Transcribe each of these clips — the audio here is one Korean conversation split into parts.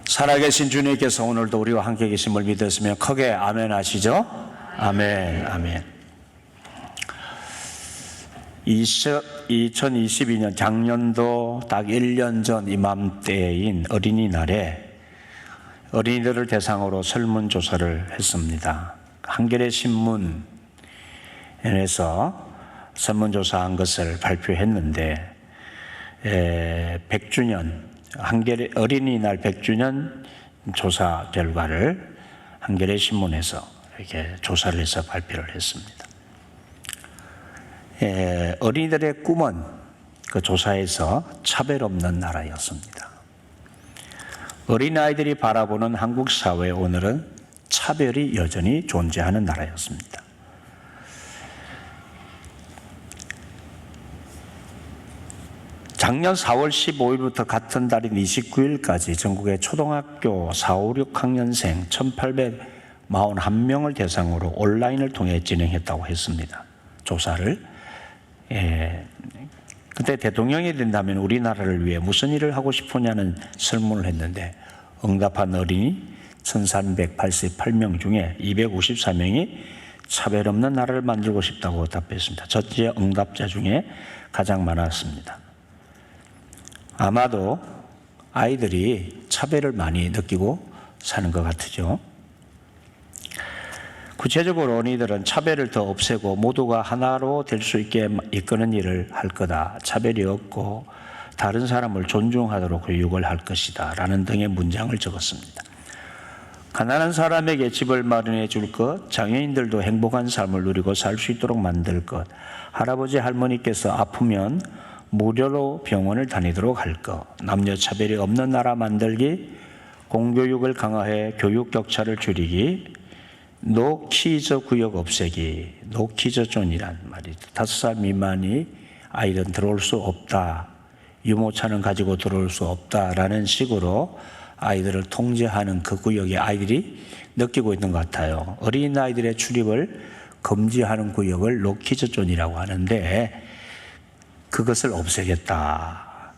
살아계신 주님께서 오늘도 우리와 함께 계심을 믿으시며 크게 아멘 하시죠? 아멘, 아멘. 2022년 작년도 딱 1년 전 이맘때인 어린이날에 어린이들을 대상으로 설문조사를 했습니다. 한겨레 신문에서 설문조사한 것을 발표했는데 100주년 한겨레 어린이날 100주년 조사 결과를 한겨레 신문에서 이렇게 조사를 해서 발표를 했습니다. 어린이들의 꿈은 그 조사에서 차별 없는 나라였습니다. 어린아이들이 바라보는 한국 사회 오늘은 차별이 여전히 존재하는 나라였습니다. 작년 4월 15일부터 같은 달인 29일까지 전국의 초등학교 4, 5, 6학년생 1,841명을 대상으로 온라인을 통해 진행했다고 했습니다. 조사를. 그때 대통령이 된다면 우리나라를 위해 무슨 일을 하고 싶으냐는 설문을 했는데 응답한 어린이 1,388명 중에 254명이 차별 없는 나라를 만들고 싶다고 답했습니다. 첫째 응답자 중에 가장 많았습니다. 아마도 아이들이 차별을 많이 느끼고 사는 것 같으죠. 구체적으로 어린이들은 차별을 더 없애고 모두가 하나로 될 수 있게 이끄는 일을 할 거다. 차별이 없고 다른 사람을 존중하도록 교육을 할 것이다. 라는 등의 문장을 적었습니다. 가난한 사람에게 집을 마련해 줄 것, 장애인들도 행복한 삶을 누리고 살 수 있도록 만들 것, 할아버지 할머니께서 아프면 무료로 병원을 다니도록 할 것, 남녀 차별이 없는 나라 만들기, 공교육을 강화해 교육 격차를 줄이기, 노키즈 구역 없애기, 노키즈 존이란 말이 5살 미만이 아이들은 들어올 수 없다, 유모차는 가지고 들어올 수 없다라는 식으로 아이들을 통제하는 그 구역에 아이들이 느끼고 있는 것 같아요. 어린아이들의 출입을 금지하는 구역을 노키즈 존이라고 하는데 그것을 없애겠다,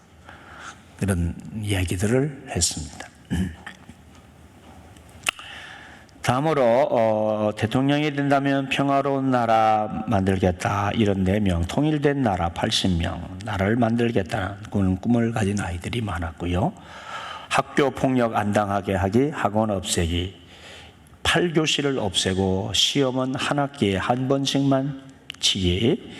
그런 이야기들을 했습니다. 다음으로 대통령이 된다면 평화로운 나라 만들겠다, 이런 4명, 통일된 나라 80명, 나라를 만들겠다는 꿈을 가진 아이들이 많았고요. 학교 폭력 안 당하게 하기, 학원 없애기, 8교시를 없애고 시험은 한 학기에 한 번씩만 치기,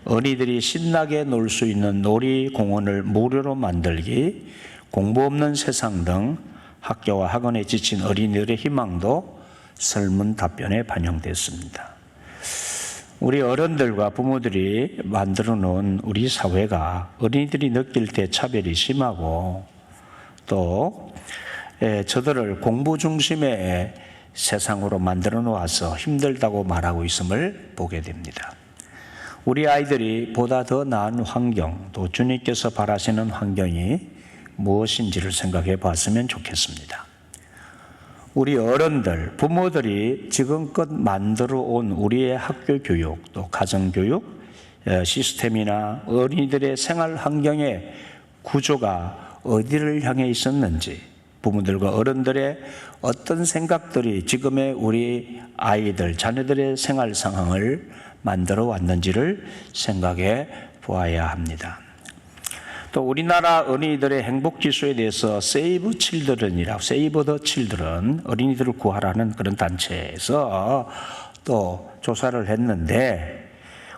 어린이들이 신나게 놀 수 있는 놀이공원을 무료로 만들기, 공부 없는 세상 등 학교와 학원에 지친 어린이들의 희망도 설문 답변에 반영됐습니다. 우리 어른들과 부모들이 만들어 놓은 우리 사회가 어린이들이 느낄 때 차별이 심하고 또 저들을 공부 중심의 세상으로 만들어 놓아서 힘들다고 말하고 있음을 보게 됩니다. 우리 아이들이 보다 더 나은 환경, 또 주님께서 바라시는 환경이 무엇인지를 생각해 봤으면 좋겠습니다. 우리 어른들, 부모들이 지금껏 만들어 온 우리의 학교 교육, 또 가정 교육 시스템이나 어린이들의 생활 환경의 구조가 어디를 향해 있었는지, 부모들과 어른들의 어떤 생각들이 지금의 우리 아이들, 자녀들의 생활 상황을 만들어 왔는지를 생각해 보아야 합니다. 또 우리나라 어린이들의 행복 지수에 대해서 세이브 칠드런이라고, 세이브 더 칠드런, 어린이들을 구하라는 그런 단체에서 또 조사를 했는데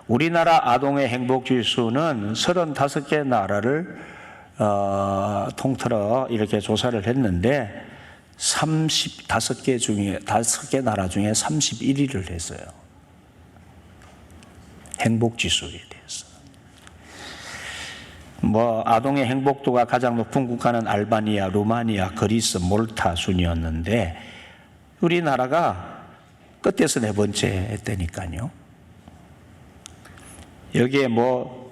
우리나라 아동의 행복 지수는 35개 나라를 통틀어 이렇게 조사를 했는데 35개 중에 5개 나라 중에 31위를 했어요. 행복 지수에 대해서. 아동의 행복도가 가장 높은 국가는 알바니아, 루마니아, 그리스, 몰타 순이었는데 우리나라가 끝에서 4번째 했다니까요. 여기에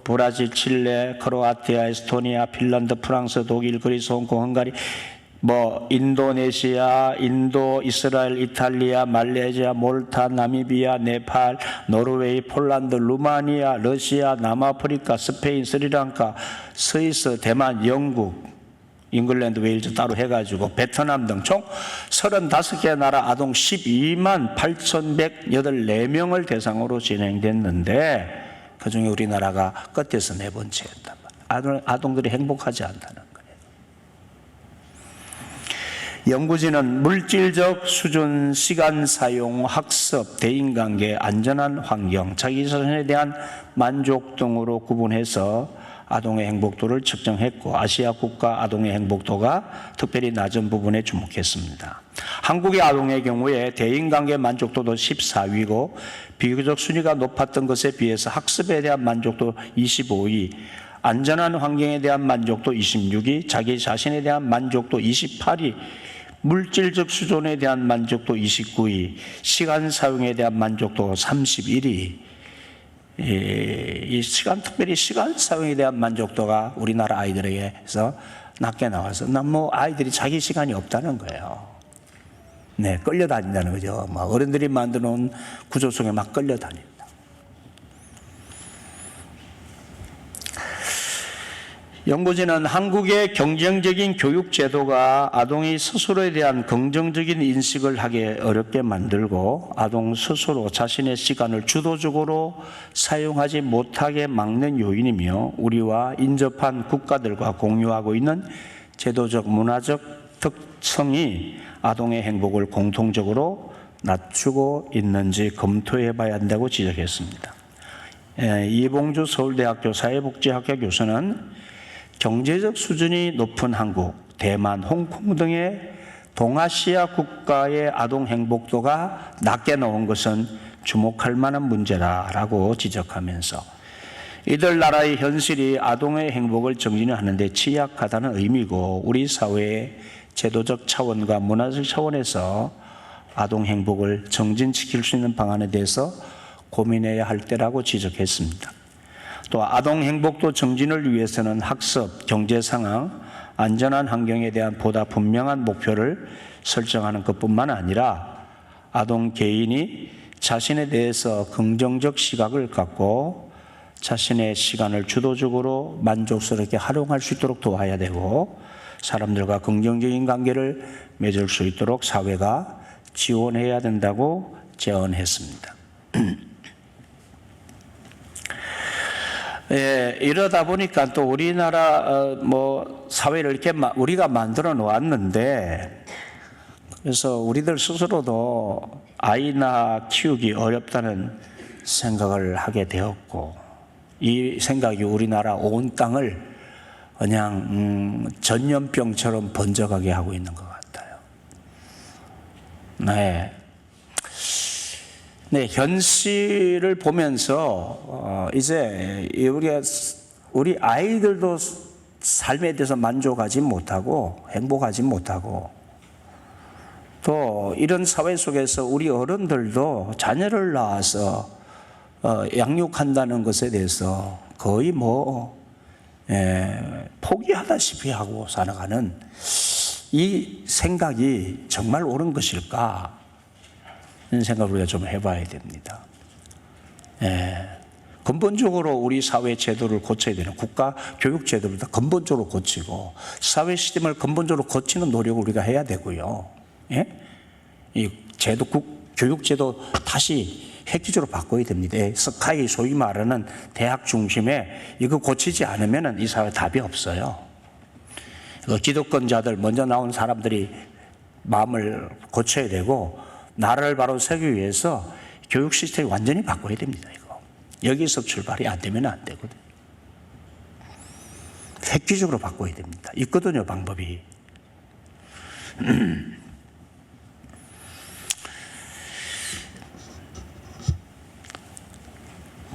브라질, 칠레, 크로아티아, 에스토니아, 핀란드, 프랑스, 독일, 그리스, 홍콩, 헝가리, 인도네시아, 인도, 이스라엘, 이탈리아, 말레이시아, 몰타, 나미비아, 네팔, 노르웨이, 폴란드, 루마니아, 러시아, 남아프리카, 스페인, 스리랑카, 스위스, 대만, 영국, 잉글랜드, 웨일즈 따로 해가지고 베트남 등 총 35개 나라 아동 12만 8,114명을 대상으로 진행됐는데 그중에 우리나라가 끝에서 4번째였단 말이에요. 아동들이 행복하지 않다는 거예요. 연구진은 물질적 수준, 시간 사용, 학습, 대인관계, 안전한 환경, 자기 자신에 대한 만족 등으로 구분해서 아동의 행복도를 측정했고 아시아 국가 아동의 행복도가 특별히 낮은 부분에 주목했습니다. 한국의 아동의 경우에 대인관계 만족도도 14위고 비교적 순위가 높았던 것에 비해서 학습에 대한 만족도 25위, 안전한 환경에 대한 만족도 26위, 자기 자신에 대한 만족도 28위, 물질적 수준에 대한 만족도 29위, 시간 사용에 대한 만족도 31위. 이 특별히 시간 사용에 대한 만족도가 우리나라 아이들에게서 낮게 나와서 뭐 아이들이 자기 시간이 없다는 거예요. 네, 끌려다닌다는 거죠. 막 어른들이 만들어 놓은 구조 속에 막 끌려다닌다. 연구진은 한국의 경쟁적인 교육 제도가 아동이 스스로에 대한 긍정적인 인식을 하기 어렵게 만들고 아동 스스로 자신의 시간을 주도적으로 사용하지 못하게 막는 요인이며 우리와 인접한 국가들과 공유하고 있는 제도적 문화적 특성이 아동의 행복을 공통적으로 낮추고 있는지 검토해 봐야 한다고 지적했습니다. 이봉주 서울대학교 사회복지학과 교수는 경제적 수준이 높은 한국, 대만, 홍콩 등의 동아시아 국가의 아동 행복도가 낮게 나온 것은 주목할 만한 문제라고 지적하면서 이들 나라의 현실이 아동의 행복을 정진하는 데 취약하다는 의미고 우리 사회의 제도적 차원과 문화적 차원에서 아동 행복을 정진시킬 수 있는 방안에 대해서 고민해야 할 때라고 지적했습니다. 또 아동 행복도 정진을 위해서는 학습, 경제 상황, 안전한 환경에 대한 보다 분명한 목표를 설정하는 것뿐만 아니라 아동 개인이 자신에 대해서 긍정적 시각을 갖고 자신의 시간을 주도적으로 만족스럽게 활용할 수 있도록 도와야 되고 사람들과 긍정적인 관계를 맺을 수 있도록 사회가 지원해야 된다고 제언했습니다. 예, 이러다 보니까 또 우리나라 사회를 이렇게 우리가 만들어 놓았는데 그래서 우리들 스스로도 아이나 키우기 어렵다는 생각을 하게 되었고 이 생각이 우리나라 온 땅을 그냥 전염병처럼 번져가게 하고 있는 것 같아요. 네, 현실을 보면서 이제 우리 아이들도 삶에 대해서 만족하지 못하고 행복하지 못하고 또 이런 사회 속에서 우리 어른들도 자녀를 낳아서 양육한다는 것에 대해서 거의 포기하다시피 하고 살아가는 이 생각이 정말 옳은 것일까? 이런 생각을 우리가 좀 해봐야 됩니다. 근본적으로 우리 사회 제도를 고쳐야 되는 국가 교육 제도를 다 근본적으로 고치고 사회 시스템을 근본적으로 고치는 노력을 우리가 해야 되고요. 이 제도 교육 제도 다시 획기적으로 바꿔야 됩니다. 스카이 소위 말하는 대학 중심에 이거 고치지 않으면 이 사회 답이 없어요. 기득권자들 먼저 나온 사람들이 마음을 고쳐야 되고 나라를 바로 세우기 위해서 교육 시스템을 완전히 바꿔야 됩니다. 이거 여기서 출발이 안 되면 안 되거든요. 획기적으로 바꿔야 됩니다. 있거든요, 방법이.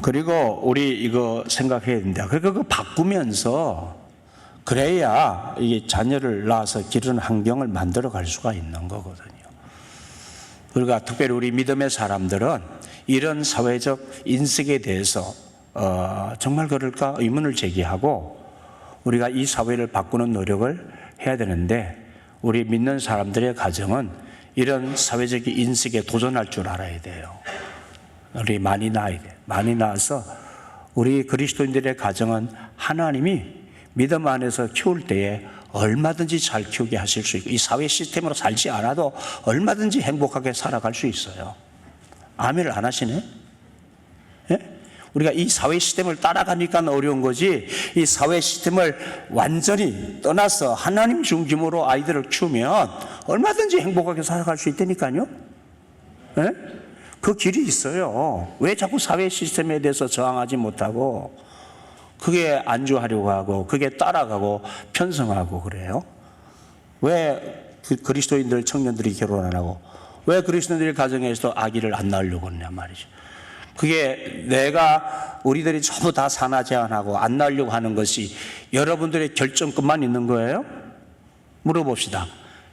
그리고 우리 이거 생각해야 됩니다. 그리고 그거 바꾸면서 그래야 이게 자녀를 낳아서 기르는 환경을 만들어 갈 수가 있는 거거든요. 우리가 특별히 우리 믿음의 사람들은 이런 사회적 인식에 대해서 정말 그럴까 의문을 제기하고 우리가 이 사회를 바꾸는 노력을 해야 되는데 우리 믿는 사람들의 가정은 이런 사회적 인식에 도전할 줄 알아야 돼요. 우리 많이 낳아야 돼요. 많이 낳아서 우리 그리스도인들의 가정은 하나님이 믿음 안에서 키울 때에 얼마든지 잘 키우게 하실 수 있고 이 사회 시스템으로 살지 않아도 얼마든지 행복하게 살아갈 수 있어요. 아멘을 안 하시네? 예? 우리가 이 사회 시스템을 따라가니까 어려운 거지 이 사회 시스템을 완전히 떠나서 하나님 중심으로 아이들을 키우면 얼마든지 행복하게 살아갈 수 있다니까요. 예? 그 길이 있어요. 왜 자꾸 사회 시스템에 대해서 저항하지 못하고 그게 안주하려고 하고 그게 따라가고 편성하고 그래요? 왜 그리스도인들 청년들이 결혼 안 하고 왜 그리스도인들 가정에서도 아기를 안 낳으려고 하냐 말이죠. 그게 내가 우리들이 전부 다 산하 제한하고 안 낳으려고 하는 것이 여러분들의 결정권만 있는 거예요? 물어봅시다.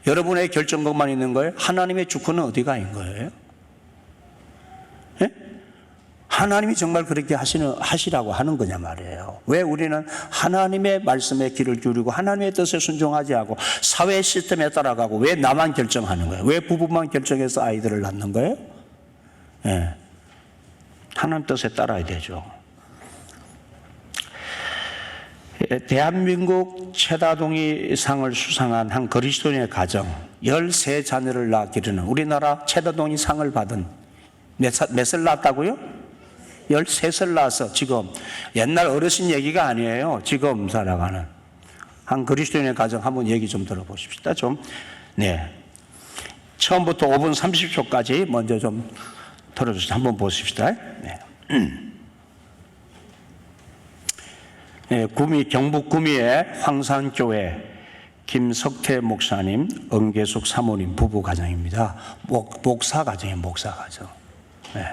여러분의 결정권만 있는 거예요? 하나님의 주권은 어디가 있는 거예요? 예? 하나님이 정말 그렇게 하시라고 하는 거냐 말이에요. 왜 우리는 하나님의 말씀에 귀를 기울이고 하나님의 뜻에 순종하지 않고 사회 시스템에 따라가고 왜 나만 결정하는 거예요? 왜 부부만 결정해서 아이들을 낳는 거예요? 예. 하나님 뜻에 따라야 되죠. 대한민국 최다동이 상을 수상한 한 그리스도인의 가정 13자녀를 낳아 기르는 우리나라 최다동이 상을 받은 몇을 낳았다고요? 13살 낳아서 지금 옛날 어르신 얘기가 아니에요. 지금 살아가는 한 그리스도인의 가정 한번 얘기 좀 들어보십시다. 좀 네. 처음부터 5분 30초까지 먼저 좀 들어주시죠. 한번 보십시다. 네. 네, 경북 구미의 황산교회 김석태 목사님, 은계숙 사모님 부부 가정입니다. 목사 가정이에요. 목사 가정. 네.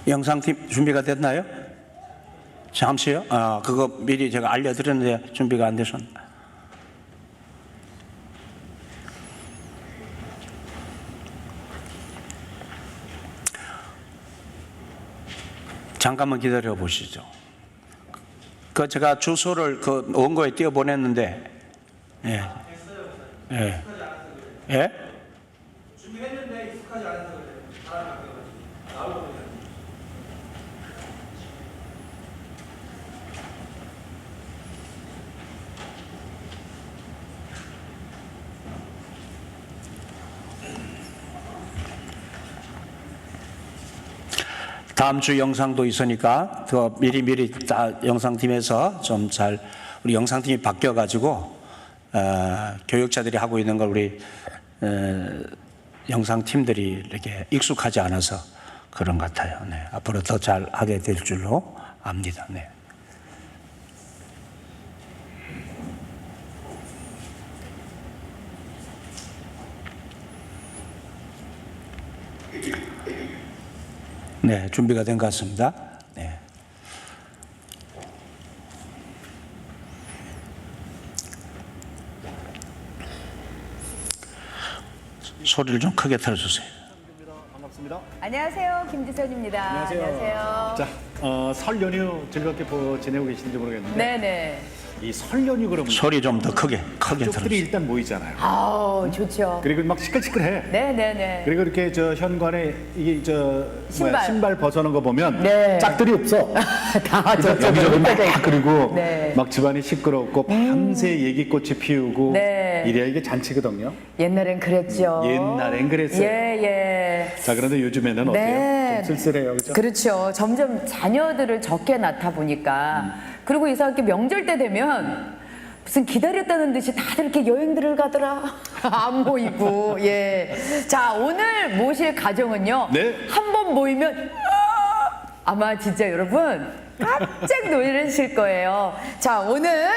영상팀 준비가 됐나요? 잠시요. 그거 미리 제가 알려드렸는데 준비가 안 되셨나요? 잠깐만 기다려 보시죠. 제가 주소를 원고에 띄워 보냈는데, 예, 예, 예. 준비했는데 익숙하지 않아서 그래요. 다음 주 영상도 있으니까 미리 다 영상팀에서 좀 잘 우리 영상팀이 바뀌어가지고 교육자들이 하고 있는 걸 우리 영상팀들이 이렇게 익숙하지 않아서 그런 것 같아요. 네. 앞으로 더 잘 하게 될 줄로 압니다. 네. 네, 준비가 된 것 같습니다. 네. 소리를 좀 크게 틀어주세요. 반갑습니다. 안녕하세요, 김지선입니다. 안녕하세요. 자, 설 연휴 즐겁게 지내고 계신지 모르겠는데, 네네. 이 설 연휴 그러면 소리 좀 더 크게 가족들이 들어주세요. 일단 모이잖아요. 아우, 좋죠. 그리고 막 시끌시끌해. 네네네. 그리고 이렇게 현관에 이게 신발. 벗어놓은 거 보면 네. 짝들이 없어. 다 여기저기 막 그리고 네. 막 집안이 시끄럽고 밤새 얘기꽃이 피우고 네. 이래야 이게 잔치거든요. 옛날엔 그랬죠. 옛날엔 그랬어요. 예. 자, 그런데 요즘에는 네. 어때요? 좀 쓸쓸해요, 그렇죠? 그렇죠. 점점 자녀들을 적게 낳다 보니까 그리고 이상하게 명절 때 되면 무슨 기다렸다는 듯이 다들 이렇게 여행들을 가더라. 안 모이고. 예. 자, 오늘 모실 가정은요. 네. 한 번 모이면 아마 진짜 여러분 깜짝 놀라실 거예요. 자, 오늘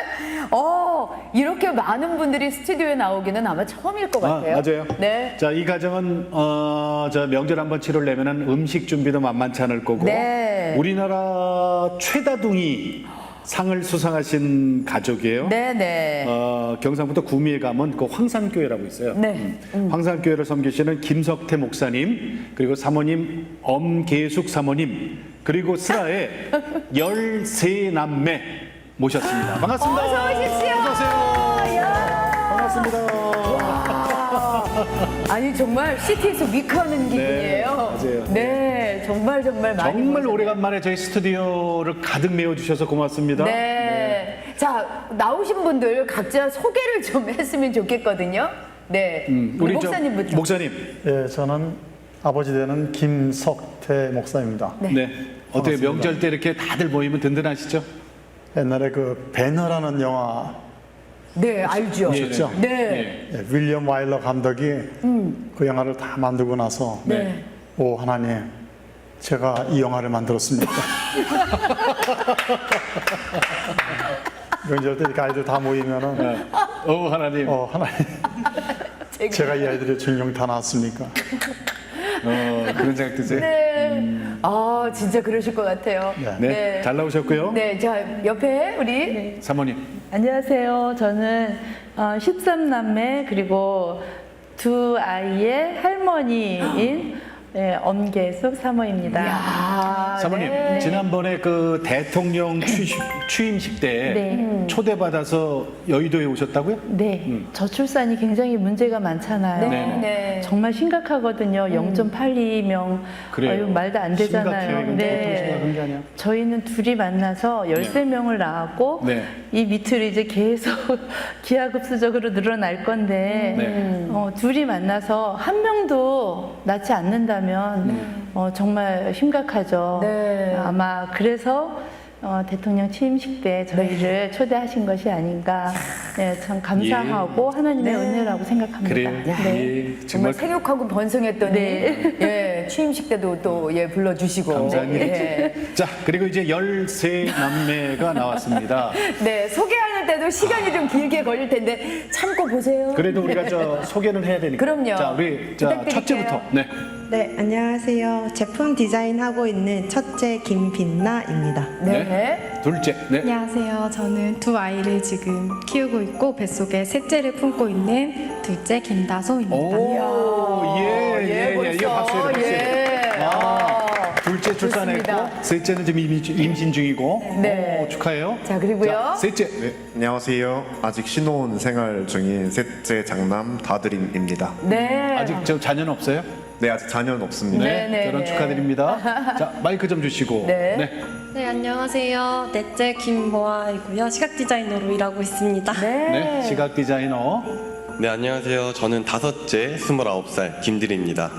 이렇게 많은 분들이 스튜디오에 나오기는 아마 처음일 것 같아요. 맞아요. 네. 자, 이 가정은 저 명절 한번 치르려면은 음식 준비도 만만치 않을 거고, 네. 우리나라 최다둥이 상을 수상하신 가족이에요. 네네. 경상북도 구미에 가면 그 황산교회라고 있어요. 네. 황산교회를 섬기시는 김석태 목사님, 그리고 사모님 엄계숙 사모님, 그리고 슬하에 13남매 모셨습니다. 반갑습니다. 어서 오십시오. 어서 오세요. 야. 반갑습니다. 아니 정말 시티에서 위크하는 기분이에요. 맞아요. 네, 정말 정말 많이 정말 보셨네요. 오래간만에 저희 스튜디오를 가득 메워주셔서 고맙습니다. 네. 자, 나오신 분들 각자 소개를 좀 했으면 좋겠거든요. 네. 우리 목사님부터. 목사님. 예, 저는 아버지 되는 김석태 목사입니다. 네. 어때요? 반갑습니다. 명절 때 이렇게 다들 모이면 든든하시죠? 옛날에 그 배너라는 영화 네, 알죠. 보셨죠? 네. 예, 윌리엄 와일러 감독이 그 영화를 다 만들고 나서 네. 오 하나님, 제가 이 영화를 만들었습니다. 명절 때 이렇게 아이들 다 모이면은 하나님. 하나님, 제가 이 아이들의 중용 다 낳았습니까? 그런 생각 드세요? 네. 아, 진짜 그러실 것 같아요. 네. 네. 잘 나오셨고요. 네, 자, 옆에 우리 사모님. 안녕하세요. 저는 13남매 그리고 두 아이의 할머니인 엄계숙 사모입니다. 야, 사모님, 네. 지난번에 그 대통령 취임식 때 네. 초대받아서 여의도에 오셨다고요? 네, 저출산이 굉장히 문제가 많잖아요. 네. 네. 정말 심각하거든요. 0.82명. 그래요. 말도 안 되잖아요. 심각해요. 이건 보통 심각한 게 아니야. 저희는 둘이 만나서 13명을 낳았고 네. 이 밑으로 이제 계속 기하급수적으로 늘어날 건데 네. 둘이 만나서 한 명도 낳지 않는다면 정말 심각하죠. 네. 아마 그래서 대통령 취임식 때 저희를 초대하신 것이 아닌가. 네, 참 감사하고 하나님의 은혜라고 생각합니다. 그래요. 네. 예, 정말 생육하고 번성했더니 네. 예, 취임식 때도 또 예, 불러주시고 감사합니다. 예. 자, 그리고 이제 13남매가 나왔습니다. 네, 소개하는 때도 시간이 좀 길게 걸릴 텐데 참고 보세요. 그래도 우리가 소개는 해야 되니까. 그럼요. 자, 우리 부탁드릴게요. 첫째부터. 네. 네, 안녕하세요. 제품 디자인하고 있는 첫째 김빛나입니다. 네. 둘째. 네. 안녕하세요. 저는 두 아이를 지금 키우고 있고 뱃속에 셋째를 품고 있는 둘째 김다솜입니다. 오, 예. 이거 벌써, 박수예요, 박수. 예. 둘째 출산했고, 좋습니다. 셋째는 지금 임신 중이고. 네. 오, 축하해요. 자, 그리고요. 자, 셋째. 네. 안녕하세요. 아직 신혼 생활 중인 셋째 장남 다드림입니다. 네. 아직 저 자녀는 없어요? 네, 아직 자녀는 없습니다. 네. 결혼 축하드립니다. 자, 마이크 좀 주시고. 네. 네, 안녕하세요. 넷째 김보아이고요. 시각 디자이너로 일하고 있습니다. 네, 시각 디자이너. 네, 안녕하세요. 저는 다섯째 29살 김들입니다.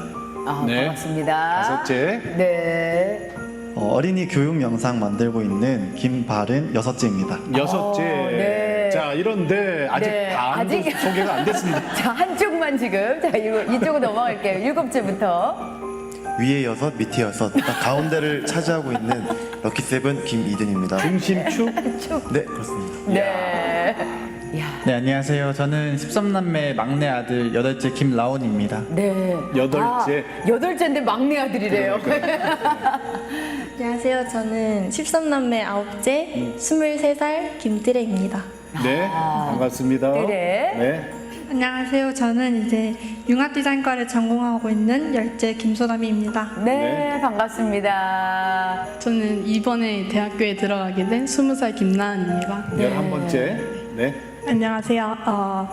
아, 네. 반갑습니다. 다섯째. 네. 어린이 교육 영상 만들고 있는 김바른 여섯째입니다. 여섯째. 네. 자, 이런데 아직 네, 반도 아직- 소개가 안 됐습니다. 자, 한쪽만 지금. 자, 이쪽으로 넘어갈게요. 일곱째부터. 위에 여섯, 밑에 여섯, 딱 가운데를 차지하고 있는 럭키세븐 김이든입니다. 중심축. 네, 그렇습니다. 네. 야. 네, 안녕하세요. 저는 13남매 막내 아들 8째 김라온입니다. 네. 여덟째. 아, 여덟째인데 막내 아들이래요. 안녕하세요. 저는 13남매 아홉째 23살 김뜨레입니다. 네, 반갑습니다. 그래. 네. 안녕하세요. 저는 이제 융합 디자인과를 전공하고 있는 10째 김소담입니다. 네, 반갑습니다. 저는 이번에 대학교에 들어가게 된 20살 김나은입니다. 11번째. 네. 안녕하세요.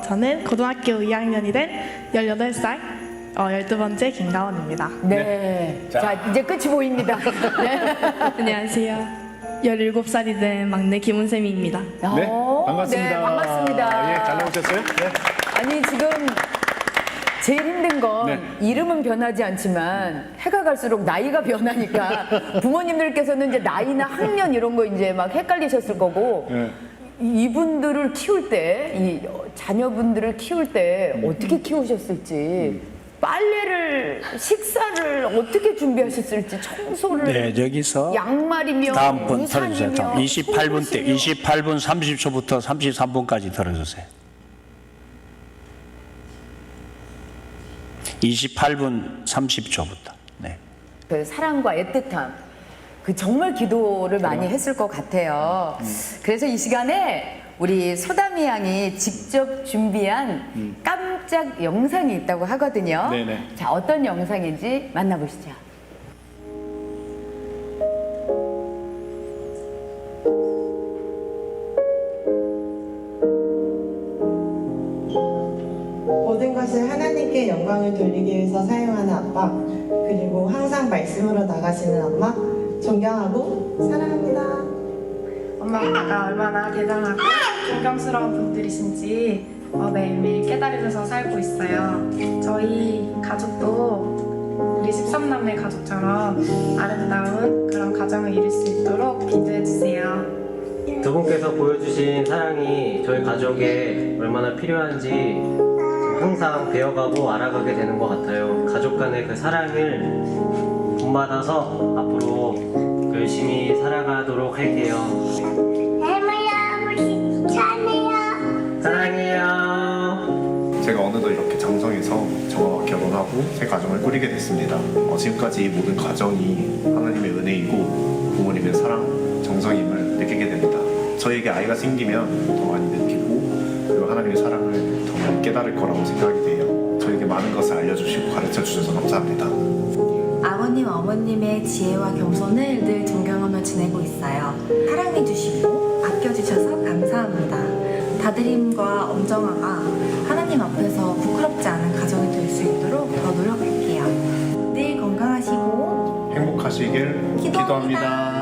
저는 고등학교 2학년이 된 18살 12번째 김가원입니다. 네. 자, 이제 끝이 보입니다. 네. 안녕하세요. 17살이 된 막내 김은쌤입니다. 네. 오, 반갑습니다. 네, 반갑습니다. 예, 잘 나오셨어요? 네. 아니, 지금 제일 힘든 건 네. 이름은 변하지 않지만 해가 갈수록 나이가 변하니까 부모님들께서는 이제 나이나 학년 이런 거 이제 막 헷갈리셨을 거고 네. 이분들을 키울 때, 이 자녀분들을 키울 때 어떻게 키우셨을지, 빨래를, 식사를 어떻게 준비하셨을지, 청소를, 네, 여기서 양말이며, 다음 분 들어주세요. 우산이며, 28분 때, 속옷이며. 28분 30초부터 33분까지 들어주세요. 28분 30초부터. 네. 그 사랑과 애틋함, 그 정말 기도를 많이 했을 것 같아요. 그래서 이 시간에 우리 소담이 양이 직접 준비한 깜짝 영상이 있다고 하거든요. 네네. 자, 어떤 영상인지 만나보시죠. 모든 것을 하나님께 영광을 돌리기 위해서 사용하는 아빠. 그리고 항상 말씀으로 나가시는 엄마 존경하고 사랑합니다. 엄마 아빠가 얼마나 대단하고 존경스러운 분들이신지 매일매일 깨달으면서 살고 있어요. 저희 가족도 우리 13남매 가족처럼 아름다운 그런 가정을 이룰 수 있도록 기도해 주세요. 두 분께서 보여주신 사랑이 저희 가족에 얼마나 필요한지 항상 배워가고 알아가게 되는 것 같아요. 가족 간의 그 사랑을 본받아서 앞으로 열심히 살아가도록 할게요. 사랑해요. 제가 어느덧 이렇게 장성에서 저와 결혼하고 새 가정을 꾸리게 됐습니다. 지금까지 모든 가정이 하나님의 은혜이고 부모님의 사랑, 정성임을 느끼게 됩니다. 저에게 아이가 생기면 더 많이 느끼고 그리고 하나님의 사랑을 더 많이 깨달을 거라고 생각이 돼요. 저에게 많은 것을 알려주시고 가르쳐 주셔서 감사합니다. 아버님, 어머님의 지혜와 겸손을 늘 존경하며 지내고 있어요. 사랑해주시고 아껴주셔서 감사합니다. 다드림과 엄정아가 하나님 앞에서 부끄럽지 않은 가정이 될 수 있도록 더 노력할게요. 늘 건강하시고 행복하시길 기도합니다.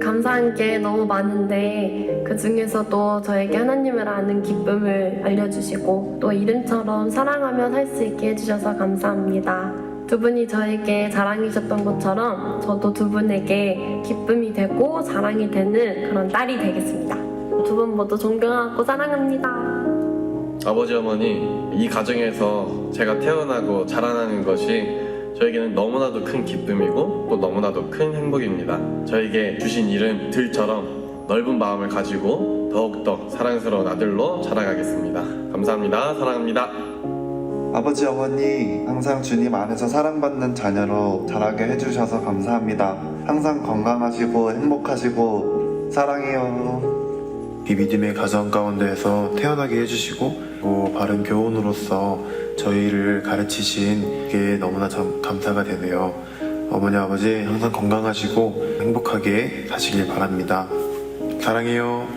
감사한 게 너무 많은데 그 중에서도 저에게 하나님을 아는 기쁨을 알려주시고 또 이름처럼 사랑하며 살 수 있게 해주셔서 감사합니다. 두 분이 저에게 자랑이셨던 것처럼 저도 두 분에게 기쁨이 되고 자랑이 되는 그런 딸이 되겠습니다. 두 분 모두 존경하고 사랑합니다. 아버지 어머니, 이 가정에서 제가 태어나고 자라나는 것이 저에게는 너무나도 큰 기쁨이고 또 너무나도 큰 행복입니다. 저에게 주신 이름 들처럼 넓은 마음을 가지고 더욱더 사랑스러운 아들로 자라가겠습니다. 감사합니다. 사랑합니다. 아버지 어머니 항상 주님 안에서 사랑받는 자녀로 자라게 해주셔서 감사합니다. 항상 건강하시고 행복하시고 사랑해요. 이 믿음의 가정 가운데에서 태어나게 해주시고 또 바른 교훈으로서 저희를 가르치신 게 너무나 감사가 되네요. 어머니 아버지 항상 건강하시고 행복하게 사시길 바랍니다. 사랑해요.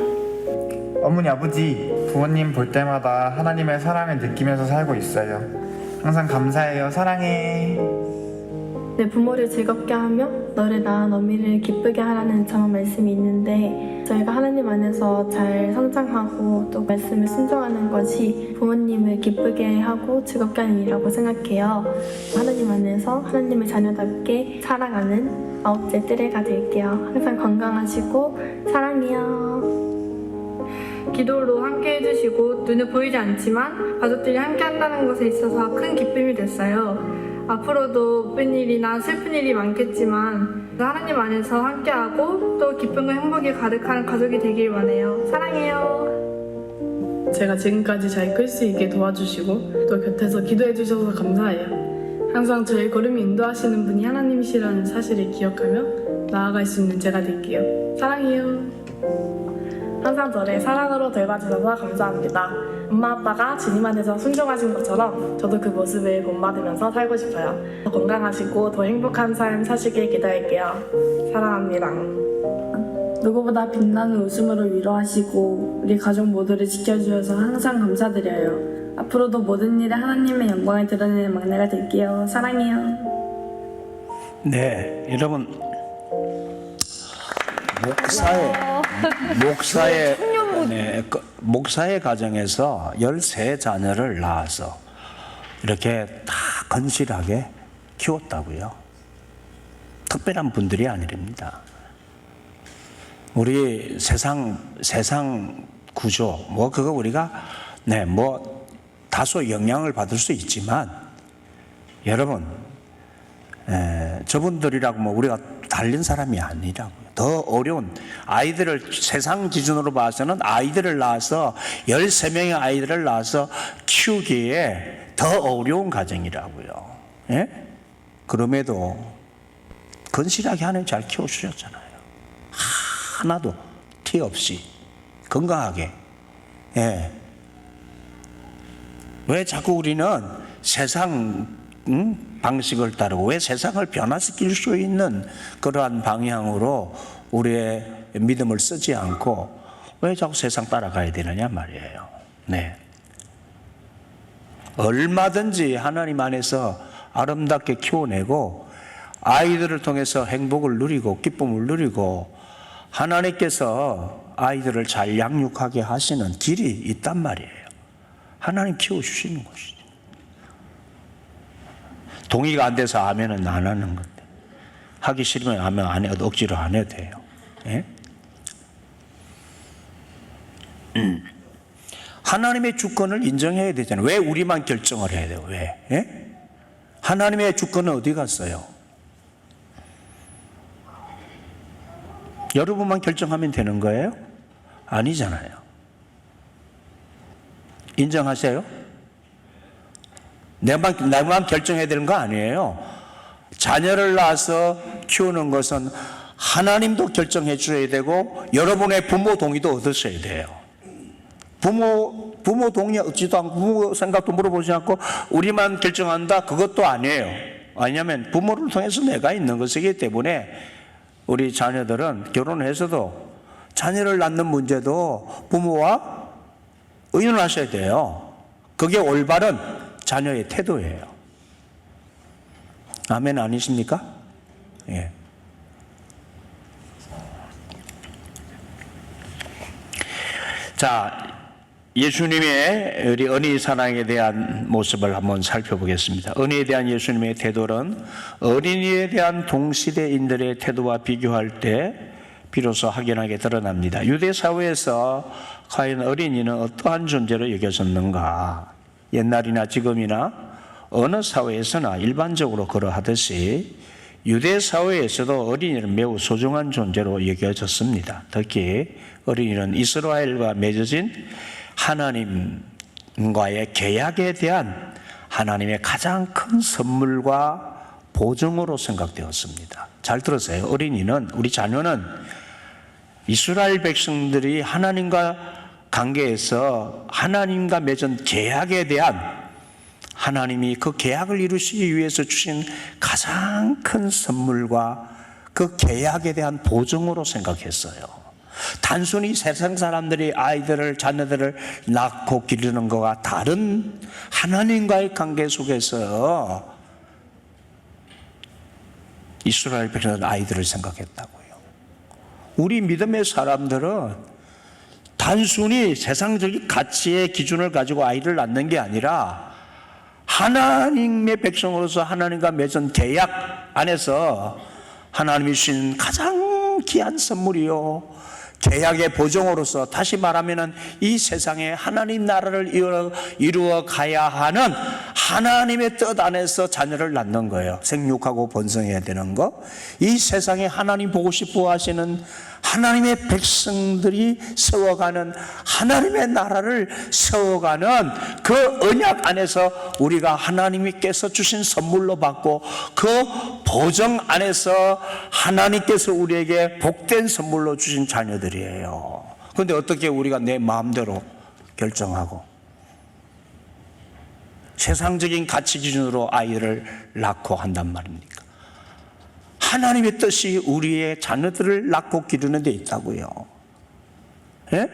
어머니 아버지 부모님 볼 때마다 하나님의 사랑을 느끼면서 살고 있어요. 항상 감사해요. 사랑해. 내 부모를 즐겁게 하며 너를 낳은 어미를 기쁘게 하라는 참 말씀이 있는데 저희가 하나님 안에서 잘 성장하고 또 말씀을 순종하는 것이 부모님을 기쁘게 하고 즐겁게 하는 일이라고 생각해요. 하나님 안에서 하나님의 자녀답게 살아가는 9째 뜰해가 될게요. 항상 건강하시고 사랑해요. 기도로 함께 해주시고 눈에 보이지 않지만 가족들이 함께 한다는 것에 있어서 큰 기쁨이 됐어요. 앞으로도 기쁜 일이나 슬픈 일이 많겠지만 하나님 안에서 함께하고 또 기쁨과 행복이 가득한 가족이 되길 원해요. 사랑해요. 제가 지금까지 잘 클 수 있게 도와주시고 또 곁에서 기도해 주셔서 감사해요. 항상 저의 걸음을 인도하시는 분이 하나님이시라는 사실을 기억하며 나아갈 수 있는 제가 될게요. 사랑해요. 항상 저를 사랑으로 돌봐주셔서 감사합니다. 엄마 아빠가 주님 안에서 순종하신 것처럼 저도 그 모습을 본받으면서 살고 싶어요. 더 건강하시고 더 행복한 삶 사시길 기도할게요. 사랑합니다. 누구보다 빛나는 웃음으로 위로하시고 우리 가족 모두를 지켜주셔서 항상 감사드려요. 앞으로도 모든 일에 하나님의 영광을 드러내는 막내가 될게요. 사랑해요. 네, 여러분 목사의 가정에서 13자녀를 낳아서 이렇게 다 건실하게 키웠다고요. 특별한 분들이 아니랍니다. 우리 세상 구조 그거 우리가 다소 영향을 받을 수 있지만 여러분 저분들이라고 우리가 달린 사람이 아니라고요. 더 어려운 아이들을 세상 기준으로 봐서는 아이들을 낳아서 13명의 아이들을 낳아서 키우기에 더 어려운 가정이라고요. 예? 그럼에도 건실하게 하나님 잘 키워주셨잖아요. 하나도 티 없이 건강하게. 예. 왜 자꾸 우리는 세상 방식을 따르고 왜 세상을 변화시킬 수 있는 그러한 방향으로 우리의 믿음을 쓰지 않고 왜 자꾸 세상 따라가야 되느냐 말이에요. 네. 얼마든지 하나님 안에서 아름답게 키워내고 아이들을 통해서 행복을 누리고 기쁨을 누리고 하나님께서 아이들을 잘 양육하게 하시는 길이 있단 말이에요. 하나님 키워주시는 것이죠. 동의가 안 돼서 아멘은 안 하는 건데, 하기 싫으면 아멘 안 해도 억지로 안 해도 돼요. 예? 하나님의 주권을 인정해야 되잖아요. 왜 우리만 결정을 해야 돼요? 왜? 예? 하나님의 주권은 어디 갔어요? 여러분만 결정하면 되는 거예요? 아니잖아요. 인정하세요? 내만 결정해야 되는 거 아니에요. 자녀를 낳아서 키우는 것은 하나님도 결정해 주셔야 되고 여러분의 부모 동의도 얻으셔야 돼요. 부모 동의 얻지도 않고 부모 생각도 물어보지 않고 우리만 결정한다, 그것도 아니에요. 왜냐하면 부모를 통해서 내가 있는 것이기 때문에 우리 자녀들은 결혼해서도 자녀를 낳는 문제도 부모와 의논하셔야 돼요. 그게 올바른 자녀의 태도예요. 아멘 아니십니까? 예. 자, 예수님의 우리 어린이 사랑에 대한 모습을 한번 살펴보겠습니다. 어린이에 대한 예수님의 태도는 어린이에 대한 동시대인들의 태도와 비교할 때 비로소 확연하게 드러납니다. 유대 사회에서 과연 어린이는 어떠한 존재로 여겨졌는가? 옛날이나 지금이나 어느 사회에서나 일반적으로 그러하듯이 유대 사회에서도 어린이는 매우 소중한 존재로 여겨졌습니다. 특히 어린이는 이스라엘과 맺어진 하나님과의 계약에 대한 하나님의 가장 큰 선물과 보증으로 생각되었습니다. 잘 들으세요. 어린이는, 우리 자녀는 이스라엘 백성들이 하나님과 관계에서 하나님과 맺은 계약에 대한 하나님이 그 계약을 이루시기 위해서 주신 가장 큰 선물과 그 계약에 대한 보증으로 생각했어요. 단순히 세상 사람들이 자녀들을 낳고 기르는 것과 다른 하나님과의 관계 속에서 이스라엘 백성은 아이들을 생각했다고요. 우리 믿음의 사람들은 단순히 세상적인 가치의 기준을 가지고 아이를 낳는 게 아니라 하나님의 백성으로서 하나님과 맺은 계약 안에서 하나님이 주신 가장 귀한 선물이요, 계약의 보증으로서, 다시 말하면 이 세상에 하나님 나라를 이루어 가야 하는 하나님의 뜻 안에서 자녀를 낳는 거예요. 생육하고 번성해야 되는 거. 이 세상에 하나님 보고 싶어 하시는 하나님의 백성들이 세워가는 하나님의 나라를 세워가는 그 언약 안에서 우리가 하나님께서 주신 선물로 받고 그 보정 안에서 하나님께서 우리에게 복된 선물로 주신 자녀들이에요. 그런데 어떻게 우리가 내 마음대로 결정하고 세상적인 가치 기준으로 아이를 낳고 한단 말입니까? 하나님의 뜻이 우리의 자녀들을 낳고 기르는 데 있다고요. 예?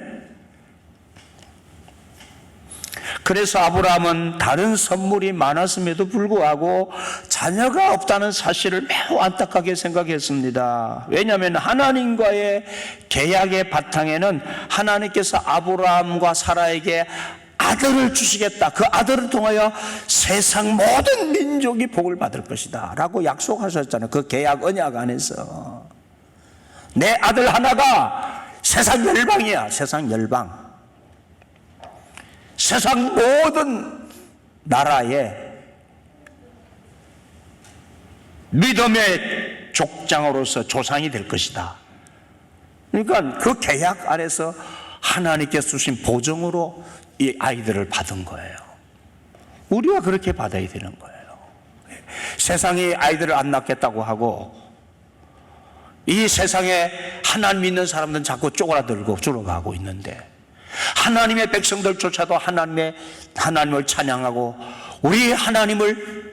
그래서 아브라함은 다른 선물이 많았음에도 불구하고 자녀가 없다는 사실을 매우 안타깝게 생각했습니다. 왜냐하면 하나님과의 계약의 바탕에는 하나님께서 아브라함과 사라에게 아들을 주시겠다, 그 아들을 통하여 세상 모든 민족이 복을 받을 것이다 라고 약속하셨잖아요. 그 계약 언약 안에서 내 아들 하나가 세상 열방이야. 세상 열방, 세상 모든 나라의 믿음의 족장으로서 조상이 될 것이다. 그러니까 그 계약 안에서 하나님께서 주신 보증으로 이 아이들을 받은 거예요. 우리가 그렇게 받아야 되는 거예요. 세상이 아이들을 안 낳겠다고 하고 이 세상에 하나님 믿는 사람들은 자꾸 쪼그라들고 줄어가고 있는데 하나님의 백성들조차도 하나님을 찬양하고 우리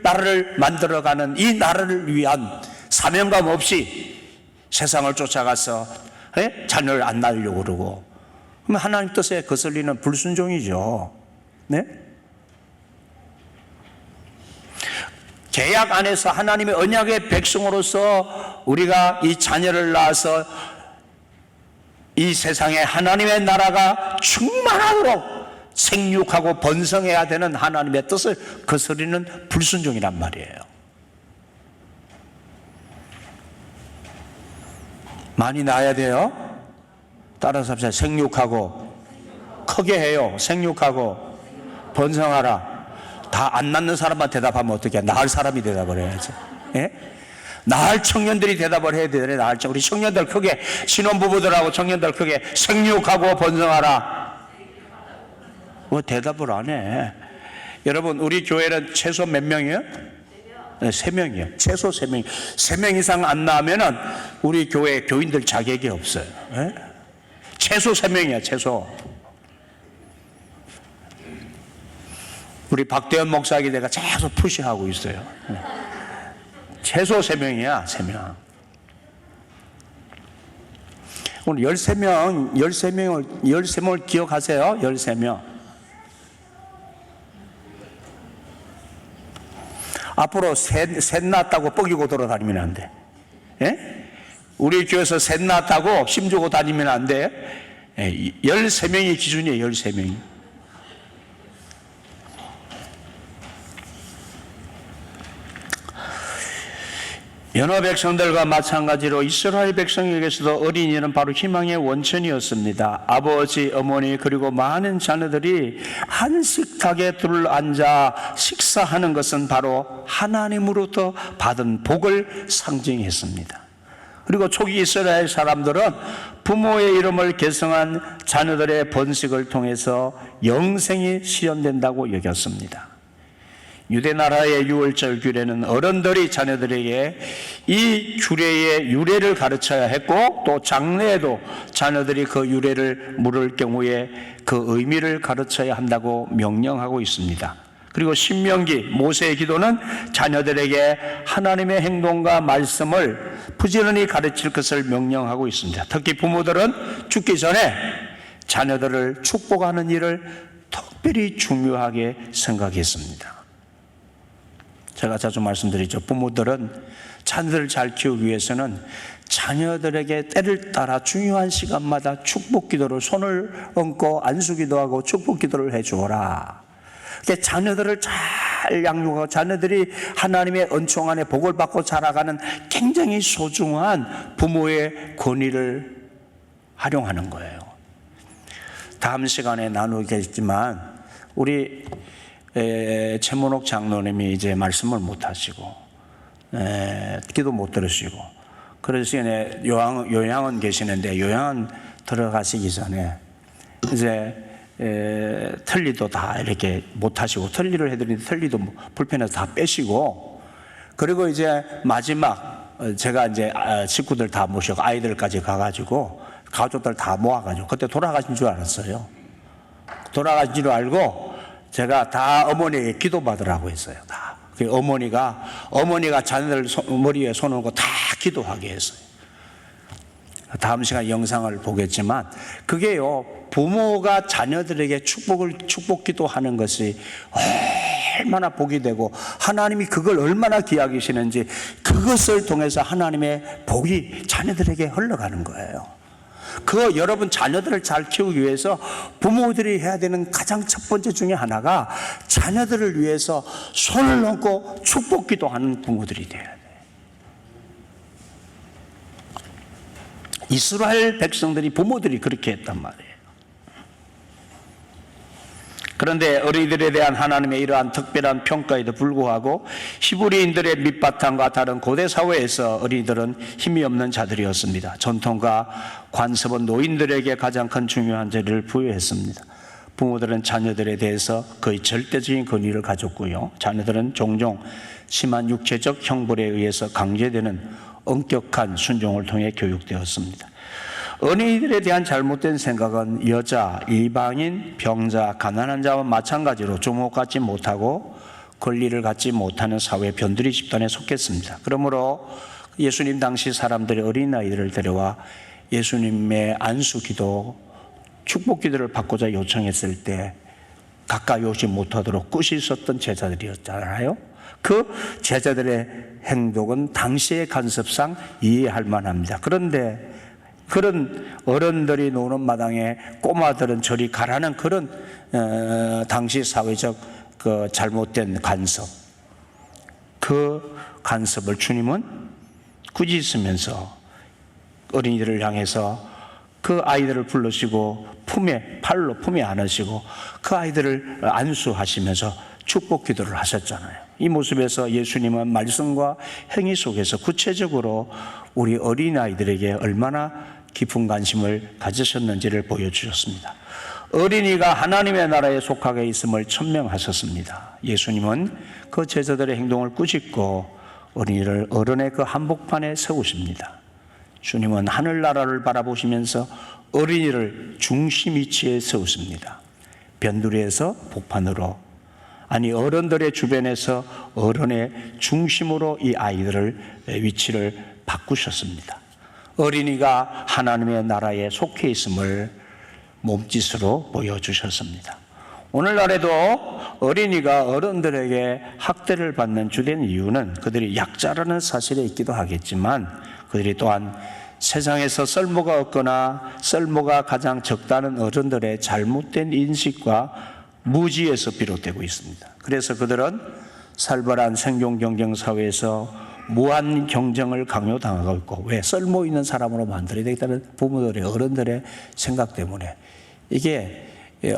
나라를 만들어가는 이 나라를 위한 사명감 없이 세상을 쫓아가서 자녀를 안 낳으려고 그러고, 그러면 하나님 뜻에 거슬리는 불순종이죠. 네? 계약 안에서 하나님의 언약의 백성으로서 우리가 이 자녀를 낳아서 이 세상에 하나님의 나라가 충만하도록 생육하고 번성해야 되는 하나님의 뜻을 거스르는 불순종이란 말이에요. 많이 낳아야 돼요. 따라서 합시다. 생육하고 크게 해요. 생육하고 번성하라. 다 안 낳는 사람만 대답하면 어떻게 해? 낳을 사람이 대답을 해야지. 예? 낳을 청년들이 대답을 해야 되네. 낳을 우리 청년들 크게, 신혼부부들하고 청년들 크게 생육하고 번성하라. 뭐 대답을 안 해. 여러분, 우리 교회는 최소 몇 명이에요? 네, 3명이에요. 최소 3명. 3명 이상 안 나오면은 우리 교회 교인들 자격이 없어요. 예? 최소 3명이야, 최소. 우리 박대현 목사에게 내가 계속 푸시하고 있어요. 최소 3명이야, 3명. 오늘 13명을 기억하세요. 13명. 앞으로 셋 낳았다고 뻐기고 돌아다니면 안 돼. 예? 우리 교회에서 셋 낳았다고 힘주고 다니면 안 돼. 13명이 기준이에요, 13명이. 연합 백성들과 마찬가지로 이스라엘 백성에게서도 어린이는 바로 희망의 원천이었습니다. 아버지, 어머니 그리고 많은 자녀들이 한 식탁에 둘러앉아 식사하는 것은 바로 하나님으로부터 받은 복을 상징했습니다. 그리고 초기 이스라엘 사람들은 부모의 이름을 계승한 자녀들의 번식을 통해서 영생이 실현된다고 여겼습니다. 유대 나라의 유월절 규례는 어른들이 자녀들에게 이 규례의 유래를 가르쳐야 했고, 또 장래에도 자녀들이 그 유래를 물을 경우에 그 의미를 가르쳐야 한다고 명령하고 있습니다. 그리고 신명기 모세의 기도는 자녀들에게 하나님의 행동과 말씀을 부지런히 가르칠 것을 명령하고 있습니다. 특히 부모들은 죽기 전에 자녀들을 축복하는 일을 특별히 중요하게 생각했습니다. 제가 자주 말씀드리죠. 부모들은 자녀들을 잘 키우기 위해서는 자녀들에게 때를 따라 중요한 시간마다 축복 기도를 손을 얹고 안수기도 하고 축복 기도를 해주어라. 자녀들을 잘 양육하고 자녀들이 하나님의 은총 안에 복을 받고 자라가는 굉장히 소중한 부모의 권위를 활용하는 거예요. 다음 시간에 나누겠지만 우리 최문옥 장로님이 이제 말씀을 못 하시고 기도 못 들으시고, 그래서 요양원 계시는데 요양원 들어가시기 전에 이제 틀니도 다 이렇게 못 하시고, 틀니를 해드리는데 틀니도 불편해서 다 빼시고, 그리고 이제 마지막 제가 이제 식구들 다 모시고 아이들까지 가가지고 가족들 다 모아가지고 그때 돌아가신 줄 알았어요. 돌아가신 줄 알고 제가 다 어머니에게 기도받으라고 했어요. 다. 어머니가 자녀들 머리에 손 얹고 다 기도하게 했어요. 다음 시간 영상을 보겠지만 그게요, 부모가 자녀들에게 축복 기도하는 것이 얼마나 복이 되고 하나님이 그걸 얼마나 귀하게 여기시는지, 그것을 통해서 하나님의 복이 자녀들에게 흘러가는 거예요. 여러분 자녀들을 잘 키우기 위해서 부모들이 해야 되는 가장 첫 번째 중에 하나가 자녀들을 위해서 손을 얹고 축복 기도하는 부모들이 돼야 돼요. 이스라엘 백성들이 부모들이 그렇게 했단 말이에요. 그런데 어린이들에 대한 하나님의 이러한 특별한 평가에도 불구하고 히브리인들의 밑바탕과 다른 고대 사회에서 어린이들은 힘이 없는 자들이었습니다. 전통과 관습은 노인들에게 가장 큰 중요한 자리를 부여했습니다. 부모들은 자녀들에 대해서 거의 절대적인 권위를 가졌고요. 자녀들은 종종 심한 육체적 형벌에 의해서 강제되는 엄격한 순종을 통해 교육되었습니다. 어린이들에 대한 잘못된 생각은 여자, 이방인, 병자, 가난한 자와 마찬가지로 주목받지 못하고 권리를 갖지 못하는 사회 변두리 집단에 속했습니다. 그러므로 예수님 당시 사람들이 어린아이들을 데려와 예수님의 안수기도, 축복기도를 받고자 요청했을 때 가까이 오지 못하도록 끄시 있었던 제자들이었잖아요. 그 제자들의 행동은 당시의 간섭상 이해할 만합니다. 그런데 그런 어른들이 노는 마당에 꼬마들은 저리 가라는 그런 당시 사회적 그 잘못된 간섭, 그 간섭을 주님은 꾸짖으면서 어린이들을 향해서 그 아이들을 부르시고 팔로 품에 안으시고 그 아이들을 안수하시면서 축복 기도를 하셨잖아요. 이 모습에서 예수님은 말씀과 행위 속에서 구체적으로 우리 어린아이들에게 얼마나 깊은 관심을 가지셨는지를 보여주셨습니다. 어린이가 하나님의 나라에 속하게 있음을 천명하셨습니다. 예수님은 그 제자들의 행동을 꾸짖고 어린이를 어른의 그 한복판에 세우십니다. 주님은 하늘나라를 바라보시면서 어린이를 중심 위치에 세우십니다. 변두리에서 복판으로, 아니 어른들의 주변에서 어른의 중심으로 이 아이들을 위치를 바꾸셨습니다. 어린이가 하나님의 나라에 속해 있음을 몸짓으로 보여주셨습니다. 오늘날에도 어린이가 어른들에게 학대를 받는 주된 이유는 그들이 약자라는 사실에 있기도 하겠지만 그들이 또한 세상에서 쓸모가 없거나 쓸모가 가장 적다는 어른들의 잘못된 인식과 무지에서 비롯되고 있습니다. 그래서 그들은 살벌한 생존 경쟁 사회에서 무한 경쟁을 강요당하고 있고, 왜? 쓸모 있는 사람으로 만들어야 되겠다는 부모들의 어른들의 생각 때문에 이게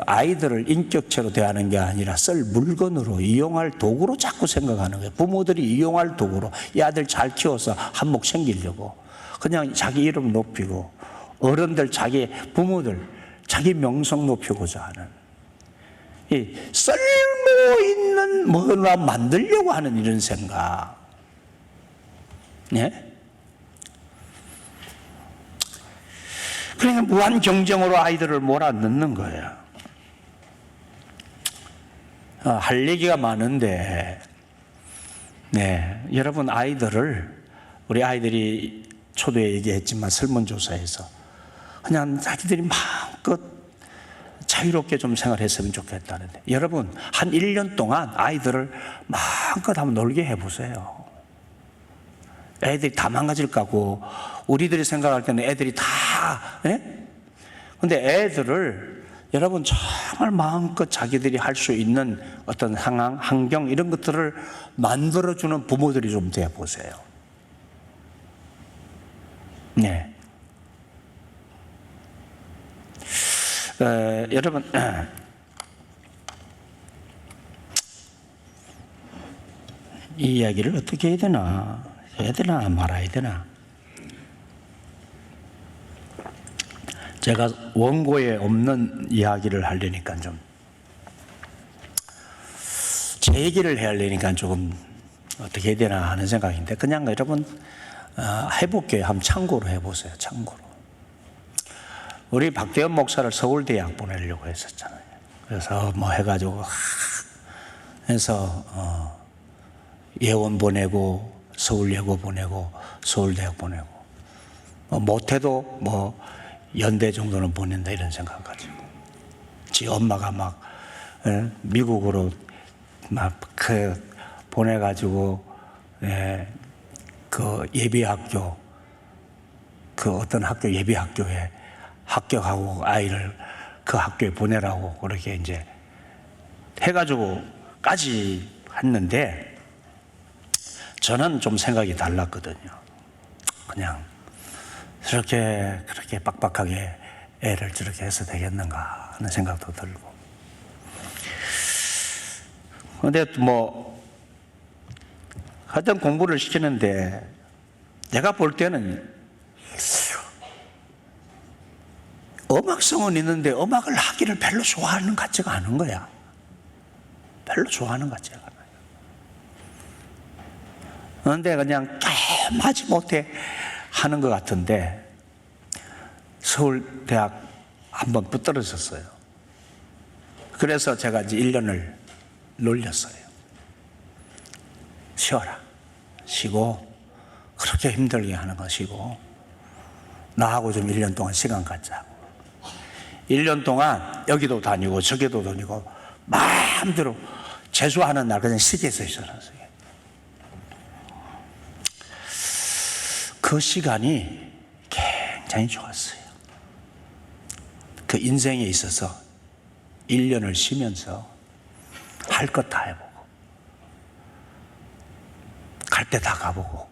아이들을 인격체로 대하는 게 아니라 쓸 물건으로 이용할 도구로 자꾸 생각하는 거예요. 부모들이 이용할 도구로 이 아들 잘 키워서 한몫 챙기려고 그냥 자기 이름 높이고, 어른들 자기 부모들 자기 명성 높이고자 하는 이 쓸모 있는 뭐나 만들려고 하는 이런 생각. 예? 그러니까 무한 경쟁으로 아이들을 몰아넣는 거예요. 할 얘기가 많은데, 네, 여러분 우리 아이들이 초대에 얘기했지만 설문조사에서 그냥 자기들이 마음껏 자유롭게 좀 생활했으면 좋겠다는데, 여러분 한 1년 동안 아이들을 마음껏 한번 놀게 해보세요. 애들이 다 망가질 거고, 우리들이 생각할 때는 애들이 다, 예? 근데 애들을 여러분 정말 마음껏 자기들이 할 수 있는 어떤 상황, 환경 이런 것들을 만들어주는 부모들이 좀 되어보세요. 네. 여러분, 이 이야기를 어떻게 해야 되나? 해야 되나 말아야 되나? 제가 원고에 없는 이야기를 하려니까 좀, 제 얘기를 해야 하려니까 조금 어떻게 해야 되나 하는 생각인데, 그냥 여러분 해볼게요. 한번 참고로 해보세요. 참고로. 우리 박대현 목사를 서울대학 보내려고 했었잖아요. 그래서 뭐 해가지고 해서 예원 보내고 서울예고 보내고 서울대학 보내고 못해도 뭐 연대 정도는 보낸다 이런 생각 가지고, 지 엄마가 막 미국으로 막 보내가지고 그 예비학교, 그 어떤 학교 예비학교에 합격하고 아이를 그 학교에 보내라고 그렇게 이제 해가지고까지 했는데, 저는 좀 생각이 달랐거든요. 그냥 그렇게 빡빡하게 애를 저렇게 해서 되겠는가 하는 생각도 들고. 근데 뭐 하여튼 공부를 시키는데 내가 볼 때는 음악성은 있는데 음악을 하기를 별로 좋아하는 것 같지가 않은 거야. 별로 좋아하는 것 같지가 않아요. 그런데 그냥 게임하지 못해 하는 것 같은데, 서울대학 한번 붙들어졌어요. 그래서 제가 이제 1년을 놀렸어요. 쉬어라. 쉬고, 그렇게 힘들게 하는 거 쉬고, 나하고 좀 1년 동안 시간 갖자고. 1년 동안 여기도 다니고 저기도 다니고 마음대로 재수하는 날 그냥 시계에서 있었어요. 그 시간이 굉장히 좋았어요. 그 인생에 있어서 1년을 쉬면서 할 것 다 해보고 갈 때 다 가보고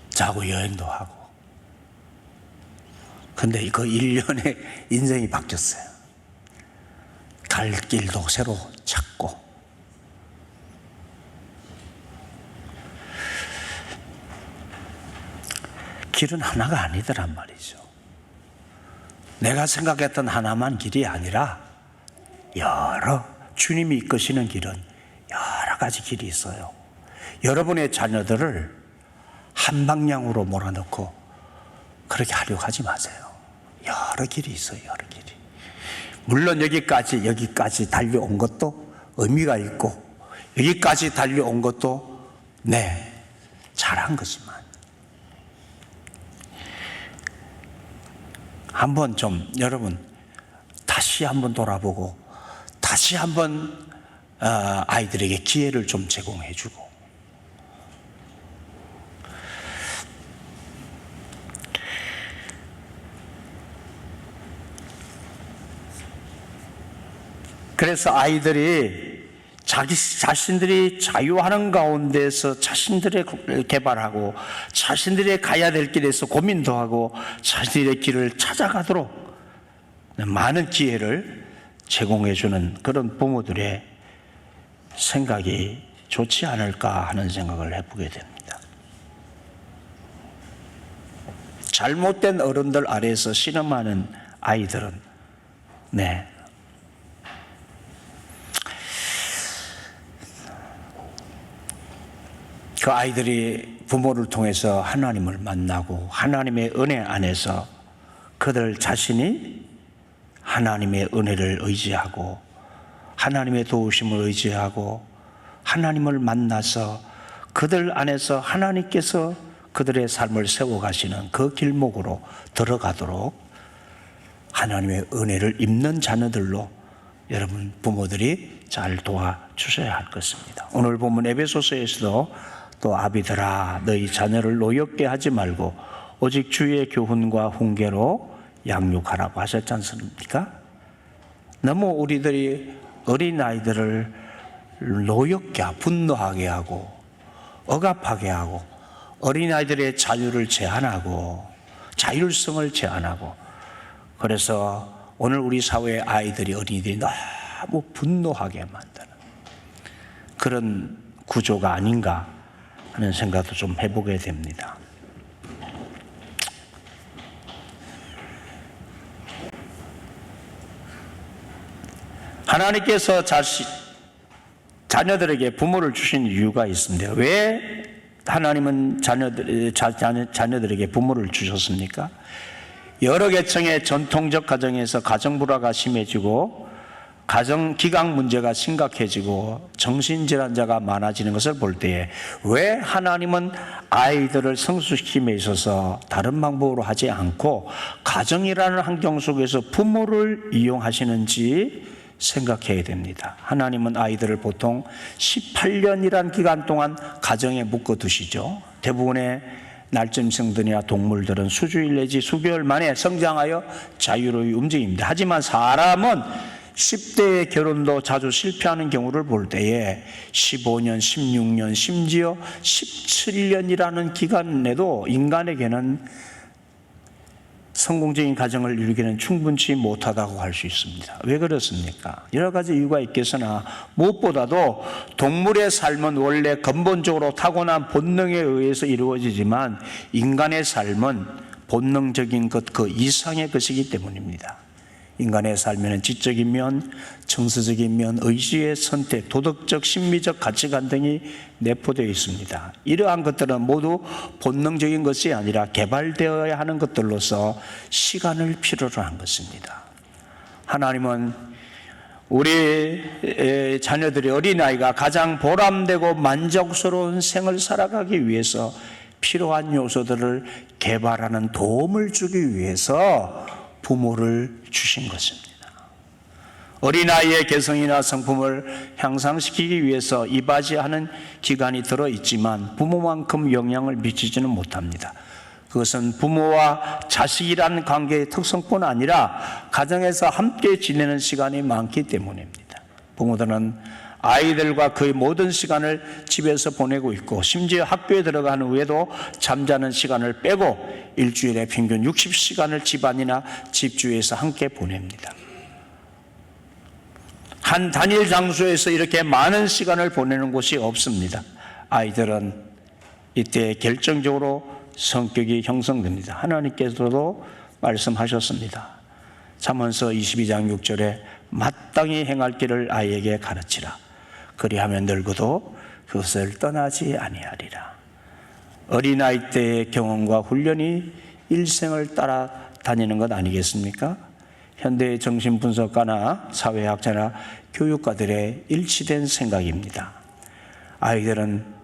자고 여행도 하고. 근데 그 1년에 인생이 바뀌었어요. 갈 길도 새로 찾고. 길은 하나가 아니더란 말이죠. 내가 생각했던 하나만 길이 아니라 여러 주님이 이끄시는 길은 여러 가지 길이 있어요. 여러분의 자녀들을 한 방향으로 몰아넣고 그렇게 하려고 하지 마세요. 여러 길이 있어요. 여러 길이. 물론 여기까지 달려온 것도 의미가 있고 여기까지 달려온 것도 잘한 거지만 한번 좀 여러분 다시 한번 돌아보고 다시 한번 아이들에게 기회를 좀 제공해 주고 그래서 아이들이 자신들이 자유하는 가운데서 자신들의 개발하고 자신들이 가야 될 길에서 고민도 하고 자신들의 길을 찾아가도록 많은 기회를 제공해 주는 그런 부모들의 생각이 좋지 않을까 하는 생각을 해보게 됩니다. 잘못된 어른들 아래에서 씨름하는 아이들은 그 아이들이 부모를 통해서 하나님을 만나고 하나님의 은혜 안에서 그들 자신이 하나님의 은혜를 의지하고 하나님의 도우심을 의지하고 하나님을 만나서 그들 안에서 하나님께서 그들의 삶을 세워가시는 그 길목으로 들어가도록 하나님의 은혜를 입는 자녀들로 여러분 부모들이 잘 도와주셔야 할 것입니다. 오늘 본문 에베소서에서도 또 아비들아 너희 자녀를 노엽게 하지 말고 오직 주의 교훈과 훈계로 양육하라고 하셨지 않습니까? 너무 우리들이 어린아이들을 노엽게 분노하게 하고 억압하게 하고 어린아이들의 자유를 제한하고 자율성을 제한하고 그래서 오늘 우리 사회의 아이들이 어린이들이 너무 분노하게 만드는 그런 구조가 아닌가 하는 생각도 좀 해보게 됩니다. 하나님께서 자녀들에게 부모를 주신 이유가 있습니다. 왜 하나님은 자녀들에게 부모를 주셨습니까? 여러 계층의 전통적 가정에서 가정 불화가 심해지고 가정 기강 문제가 심각해지고 정신질환자가 많아지는 것을 볼 때에 왜 하나님은 아이들을 성숙시킴에 있어서 다른 방법으로 하지 않고 가정이라는 환경 속에서 부모를 이용하시는지 생각해야 됩니다. 하나님은 아이들을 보통 18년이란 기간 동안 가정에 묶어두시죠. 대부분의 날짐승들이나 동물들은 수주일 내지 수개월 만에 성장하여 자유로이 움직입니다. 하지만 사람은 10대의 결혼도 자주 실패하는 경우를 볼 때에 15년, 16년, 심지어 17년이라는 기간 내도 인간에게는 성공적인 가정을 이루기는 충분치 못하다고 할 수 있습니다. 왜 그렇습니까? 여러 가지 이유가 있겠으나 무엇보다도 동물의 삶은 원래 근본적으로 타고난 본능에 의해서 이루어지지만 인간의 삶은 본능적인 것 그 이상의 것이기 때문입니다. 인간의 삶에는 지적인 면, 정서적인 면, 의지의 선택, 도덕적, 심미적 가치관 등이 내포되어 있습니다. 이러한 것들은 모두 본능적인 것이 아니라 개발되어야 하는 것들로서 시간을 필요로 한 것입니다. 하나님은 우리 자녀들의 어린아이가 가장 보람되고 만족스러운 생을 살아가기 위해서 필요한 요소들을 개발하는 도움을 주기 위해서 부모를 주신 것입니다. 어린아이의 개성이나 성품을 향상시키기 위해서 이바지하는 기간이 들어있지만 부모만큼 영향을 미치지는 못합니다. 그것은 부모와 자식이라는 관계의 특성뿐 아니라 가정에서 함께 지내는 시간이 많기 때문입니다. 부모들은 아이들과 거의 모든 시간을 집에서 보내고 있고 심지어 학교에 들어간 후에도 잠자는 시간을 빼고 일주일에 평균 60시간을 집안이나 집주에서 함께 보냅니다. 한 단일 장소에서 이렇게 많은 시간을 보내는 곳이 없습니다. 아이들은 이때 결정적으로 성격이 형성됩니다. 하나님께서도 말씀하셨습니다. 잠언서 22장 6절에 마땅히 행할 길을 아이에게 가르치라. 그리하면 늙어도 그것을 떠나지 아니하리라. 어린아이 때의 경험과 훈련이 일생을 따라다니는 것 아니겠습니까? 현대의 정신분석가나 사회학자나 교육가들의 일치된 생각입니다. 아이들은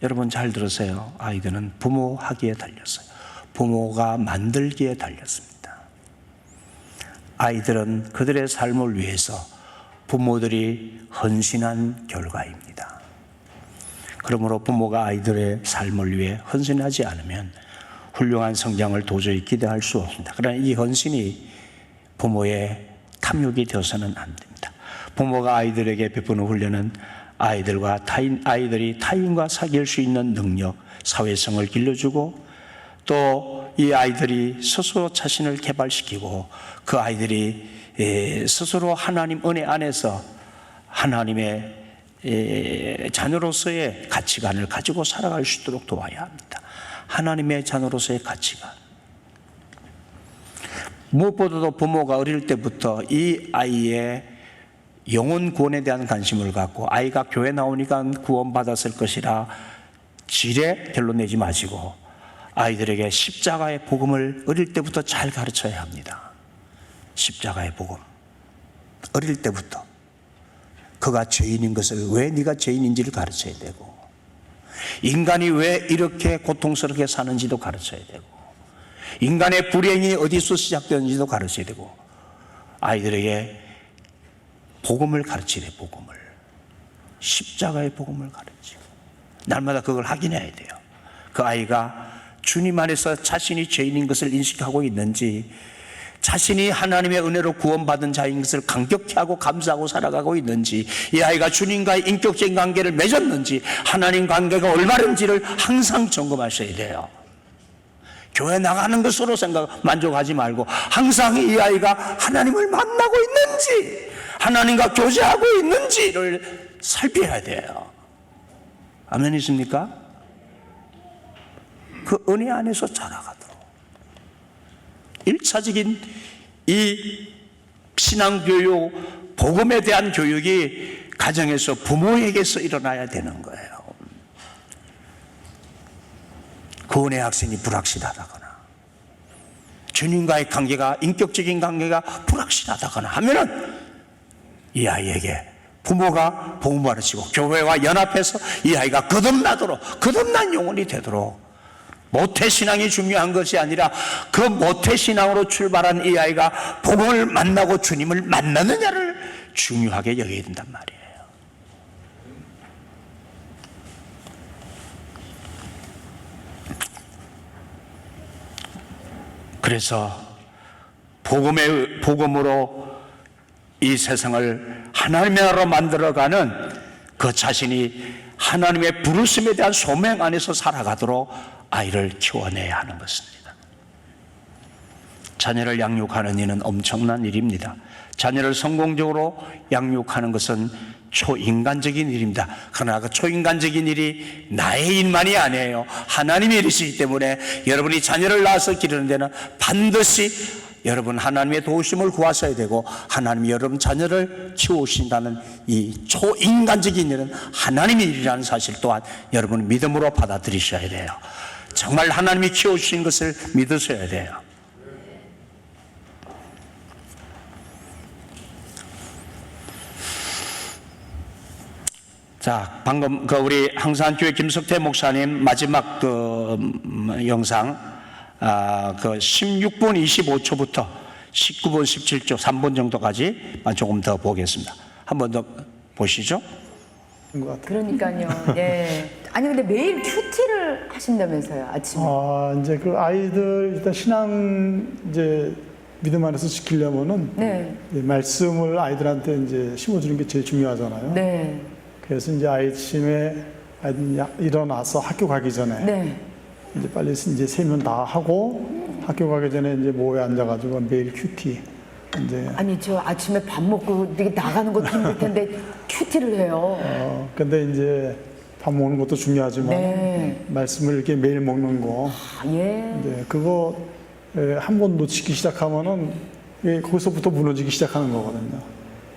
여러분 잘 들으세요. 아이들은 부모하기에 달렸어요. 부모가 만들기에 달렸습니다. 아이들은 그들의 삶을 위해서 부모들이 헌신한 결과입니다. 그러므로 부모가 아이들의 삶을 위해 헌신하지 않으면 훌륭한 성장을 도저히 기대할 수 없습니다. 그러나 이 헌신이 부모의 탐욕이 되어서는 안 됩니다. 부모가 아이들에게 베푸는 훈련은 아이들이 타인과 사귈 수 있는 능력, 사회성을 길러주고 또 이 아이들이 스스로 자신을 개발시키고 그 아이들이 스스로 하나님 은혜 안에서 하나님의 자녀로서의 가치관을 가지고 살아갈 수 있도록 도와야 합니다. 하나님의 자녀로서의 가치관. 무엇보다도 부모가 어릴 때부터 이 아이의 영혼 구원에 대한 관심을 갖고 아이가 교회 나오니까 구원받았을 것이라 지레 결론 내지 마시고 아이들에게 십자가의 복음을 어릴 때부터 잘 가르쳐야 합니다. 십자가의 복음. 어릴 때부터 그가 죄인인 것을 왜 네가 죄인인지를 가르쳐야 되고 인간이 왜 이렇게 고통스럽게 사는지도 가르쳐야 되고 인간의 불행이 어디서 시작되는지도 가르쳐야 되고 아이들에게 복음을 가르치래. 복음을. 십자가의 복음을 가르치고 날마다 그걸 확인해야 돼요. 그 아이가 주님 안에서 자신이 죄인인 것을 인식하고 있는지 자신이 하나님의 은혜로 구원받은 자인 것을 감격해 하고 감사하고 살아가고 있는지 이 아이가 주님과의 인격적인 관계를 맺었는지 하나님 관계가 올바른지를 항상 점검하셔야 돼요. 교회 나가는 것으로 만족하지 말고 항상 이 아이가 하나님을 만나고 있는지 하나님과 교제하고 있는지를 살펴야 돼요. 아멘이십니까? 그 은혜 안에서 자라가도록 1차적인 이 신앙교육, 복음에 대한 교육이 가정에서 부모에게서 일어나야 되는 거예요. 구원의 학생이 불확실하다거나 주님과의 관계가 인격적인 관계가 불확실하다거나 하면은 이 아이에게 부모가 복음 가르치고 교회와 연합해서 이 아이가 거듭난 영혼이 되도록 모태신앙이 중요한 것이 아니라 그 모태신앙으로 출발한 이 아이가 복음을 만나고 주님을 만나느냐를 중요하게 여겨야 된단 말이에요. 그래서 복음으로 이 세상을 하나님의 나라로 만들어가는 그 자신이 하나님의 부르심에 대한 소명 안에서 살아가도록 아이를 키워내야 하는 것입니다. 자녀를 양육하는 일은 엄청난 일입니다. 자녀를 성공적으로 양육하는 것은 초인간적인 일입니다. 그러나 그 초인간적인 일이 나의 일만이 아니에요. 하나님의 일이시기 때문에 여러분이 자녀를 낳아서 기르는 데는 반드시 여러분 하나님의 도우심을 구하셔야 되고 하나님이 여러분 자녀를 키우신다는 이 초인간적인 일은 하나님의 일이라는 사실 또한 여러분 믿음으로 받아들이셔야 돼요. 정말 하나님이 키워주신 것을 믿으셔야 돼요. 자, 방금 우리 항산교회 김석태 목사님 마지막 영상 16분 25초부터 19번, 17조, 3번 정도까지만 조금 더 보겠습니다. 한 번 더 보시죠. 그러니까요. 예. 아니 근데 매일 큐티를 하신다면서요, 아침에. 이제 그 아이들 일단 신앙 이제 믿음 안에서 지키려면은 네. 이제 말씀을 아이들한테 이제 심어주는 게 제일 중요하잖아요. 네. 그래서 이제 아침에 아이들 일어나서 학교 가기 전에 네. 이제 빨리 이제 세면 다 하고 학교 가기 전에 이제 모에 앉아가지고 매일 큐티 이제 아니 저 아침에 밥 먹고 되게 나가는 것도 힘들 텐데 큐티를 해요. 근데 이제 밥 먹는 것도 중요하지만 네. 말씀을 이렇게 매일 먹는 거 예. 이제 그거 한 번 놓치기 시작하면은 거기서부터 무너지기 시작하는 거거든요.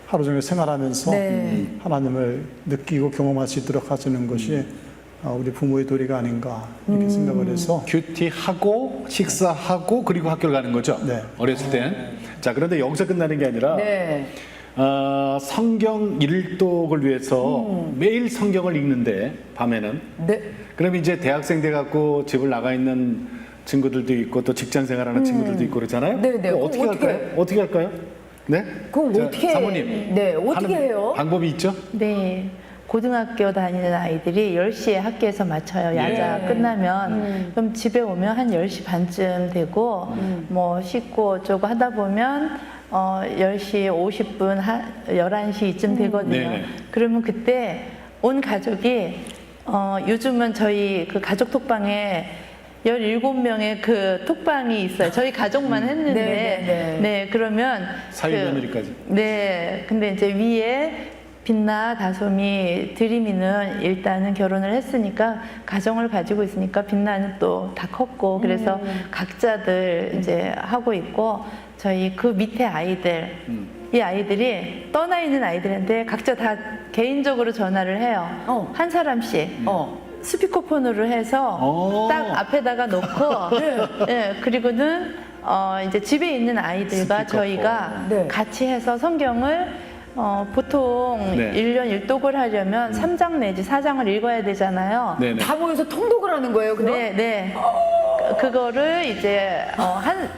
하루 종일 생활하면서 네. 하나님을 느끼고 경험할 수 있도록 하시는 것이 우리 부모의 도리가 아닌가 이렇게 생각을 해서 큐티하고 식사하고 그리고 학교를 가는 거죠. 네. 어렸을 땐. 자, 그런데 여기서 끝나는 게 아니라 네. 성경 일독을 위해서 매일 성경을 읽는데 밤에는. 네. 그럼 이제 대학생 돼 갖고 집을 나가 있는 친구들도 있고 또 직장 생활하는 친구들도 있고 그러잖아요. 네, 네. 그럼 어떻게 어떻게 할까요? 어떻게 할까요? 네? 그럼 자, 어떻게 사모님. 네, 어떻게 하는 해요? 방법이 있죠? 네. 고등학교 다니는 아이들이 10시에 학교에서 마쳐요. 야자 예. 끝나면. 그럼 집에 오면 한 10시 반쯤 되고, 뭐 씻고 어쩌고 하다 보면, 10시 50분, 11시 이쯤 되거든요. 네네. 그러면 그때 온 가족이, 요즘은 저희 그 가족 톡방에 17명의 그 톡방이 있어요. 저희 가족만 했는데, 네, 네. 그러면. 사위 며느리까지. 네. 근데 이제 위에 빛나 다솜이 드림이는 일단은 결혼을 했으니까 가정을 가지고 있으니까 빛나는 또 다 컸고 그래서 각자들 이제 하고 있고 저희 그 밑에 아이들 이 아이들이 떠나 있는 아이들한테 각자 다 개인적으로 전화를 해요. 한 사람씩. 스피커폰으로 해서 딱 앞에다가 놓고 예, 그리고는 이제 집에 있는 아이들과 저희가 네. 같이 해서 성경을 보통 네. 1년 일독을 하려면 3장 내지 4장을 읽어야 되잖아요. 네네. 다 모여서 통독을 하는 거예요, 그럼? 네, 네. 그거를 이제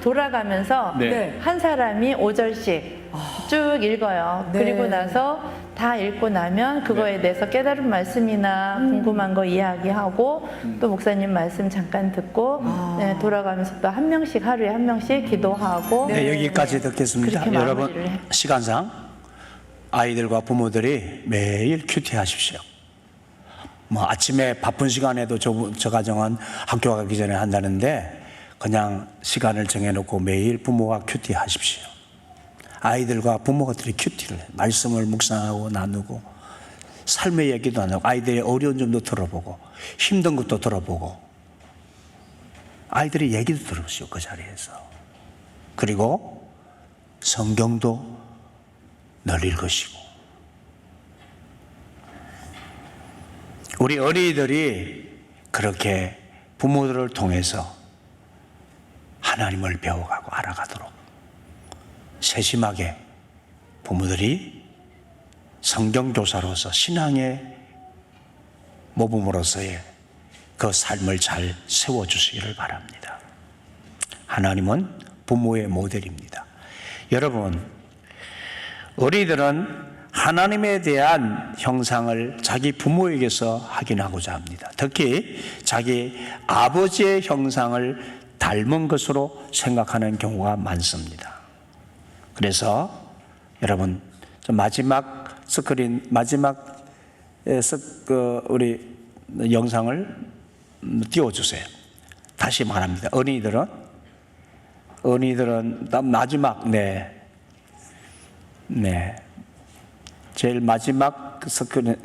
돌아가면서 네. 한 사람이 5절씩 쭉 읽어요. 네. 그리고 나서 다 읽고 나면 그거에 대해서 깨달은 말씀이나 궁금한 거 이야기하고 또 목사님 말씀 잠깐 듣고 네, 돌아가면서 또 한 명씩 하루에 한 명씩 기도하고 네, 여기까지 듣겠습니다. 그렇게 여러분 마무리를 해요. 시간상 아이들과 부모들이 매일 큐티하십시오. 뭐 아침에 바쁜 시간에도 저 가정은 학교 가기 전에 한다는데 그냥 시간을 정해놓고 매일 부모와 큐티하십시오. 아이들과 부모들이 큐티를 해요. 말씀을 묵상하고 나누고 삶의 얘기도 나누고 아이들의 어려운 점도 들어보고 힘든 것도 들어보고 아이들의 얘기도 들으시오 그 자리에서. 그리고 성경도 늘 읽으시고 우리 어린이들이 그렇게 부모들을 통해서 하나님을 배워가고 알아가도록 세심하게 부모들이 성경교사로서 신앙의 모범으로서의 그 삶을 잘 세워주시기를 바랍니다. 하나님은 부모의 모델입니다. 여러분, 어린이들은 하나님에 대한 형상을 자기 부모에게서 확인하고자 합니다. 특히 자기 아버지의 형상을 닮은 것으로 생각하는 경우가 많습니다. 그래서 여러분 마지막 스크린 우리 영상을 띄워주세요. 다시 말합니다. 어린이들은 마지막 제일 마지막 스크린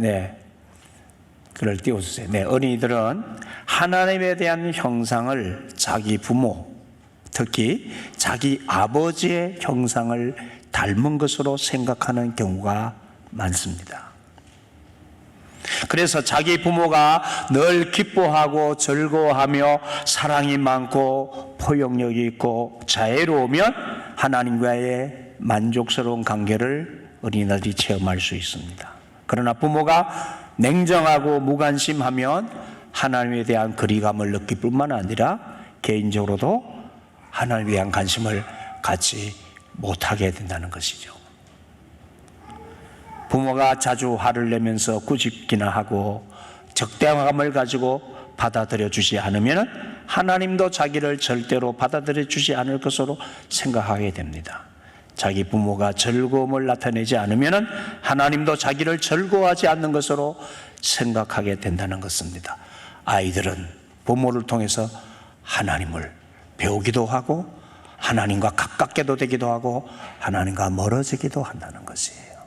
그걸 띄워주세요. 어린이들은 하나님에 대한 형상을 자기 부모, 특히 자기 아버지의 형상을 닮은 것으로 생각하는 경우가 많습니다. 그래서 자기 부모가 늘 기뻐하고 즐거워하며 사랑이 많고 포용력이 있고 자애로우면 하나님과의 만족스러운 관계를 어린이들이 체험할 수 있습니다. 그러나 부모가 냉정하고 무관심하면 하나님에 대한 거리감을 느낄 뿐만 아니라 개인적으로도 하나님에 대한 관심을 갖지 못하게 된다는 것이죠. 부모가 자주 화를 내면서 꾸짖기나 하고 적대감을 가지고 받아들여 주지 않으면 하나님도 자기를 절대로 받아들여 주지 않을 것으로 생각하게 됩니다. 자기 부모가 즐거움을 나타내지 않으면 하나님도 자기를 즐거워하지 않는 것으로 생각하게 된다는 것입니다. 아이들은 부모를 통해서 하나님을 배우기도 하고 하나님과 가깝게도 되기도 하고 하나님과 멀어지기도 한다는 것이에요.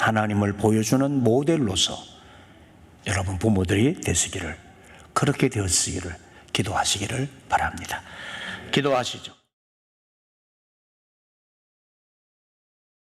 하나님을 보여주는 모델로서 여러분 부모들이 되시기를, 그렇게 되었으기를 기도하시기를 바랍니다. 기도하시죠.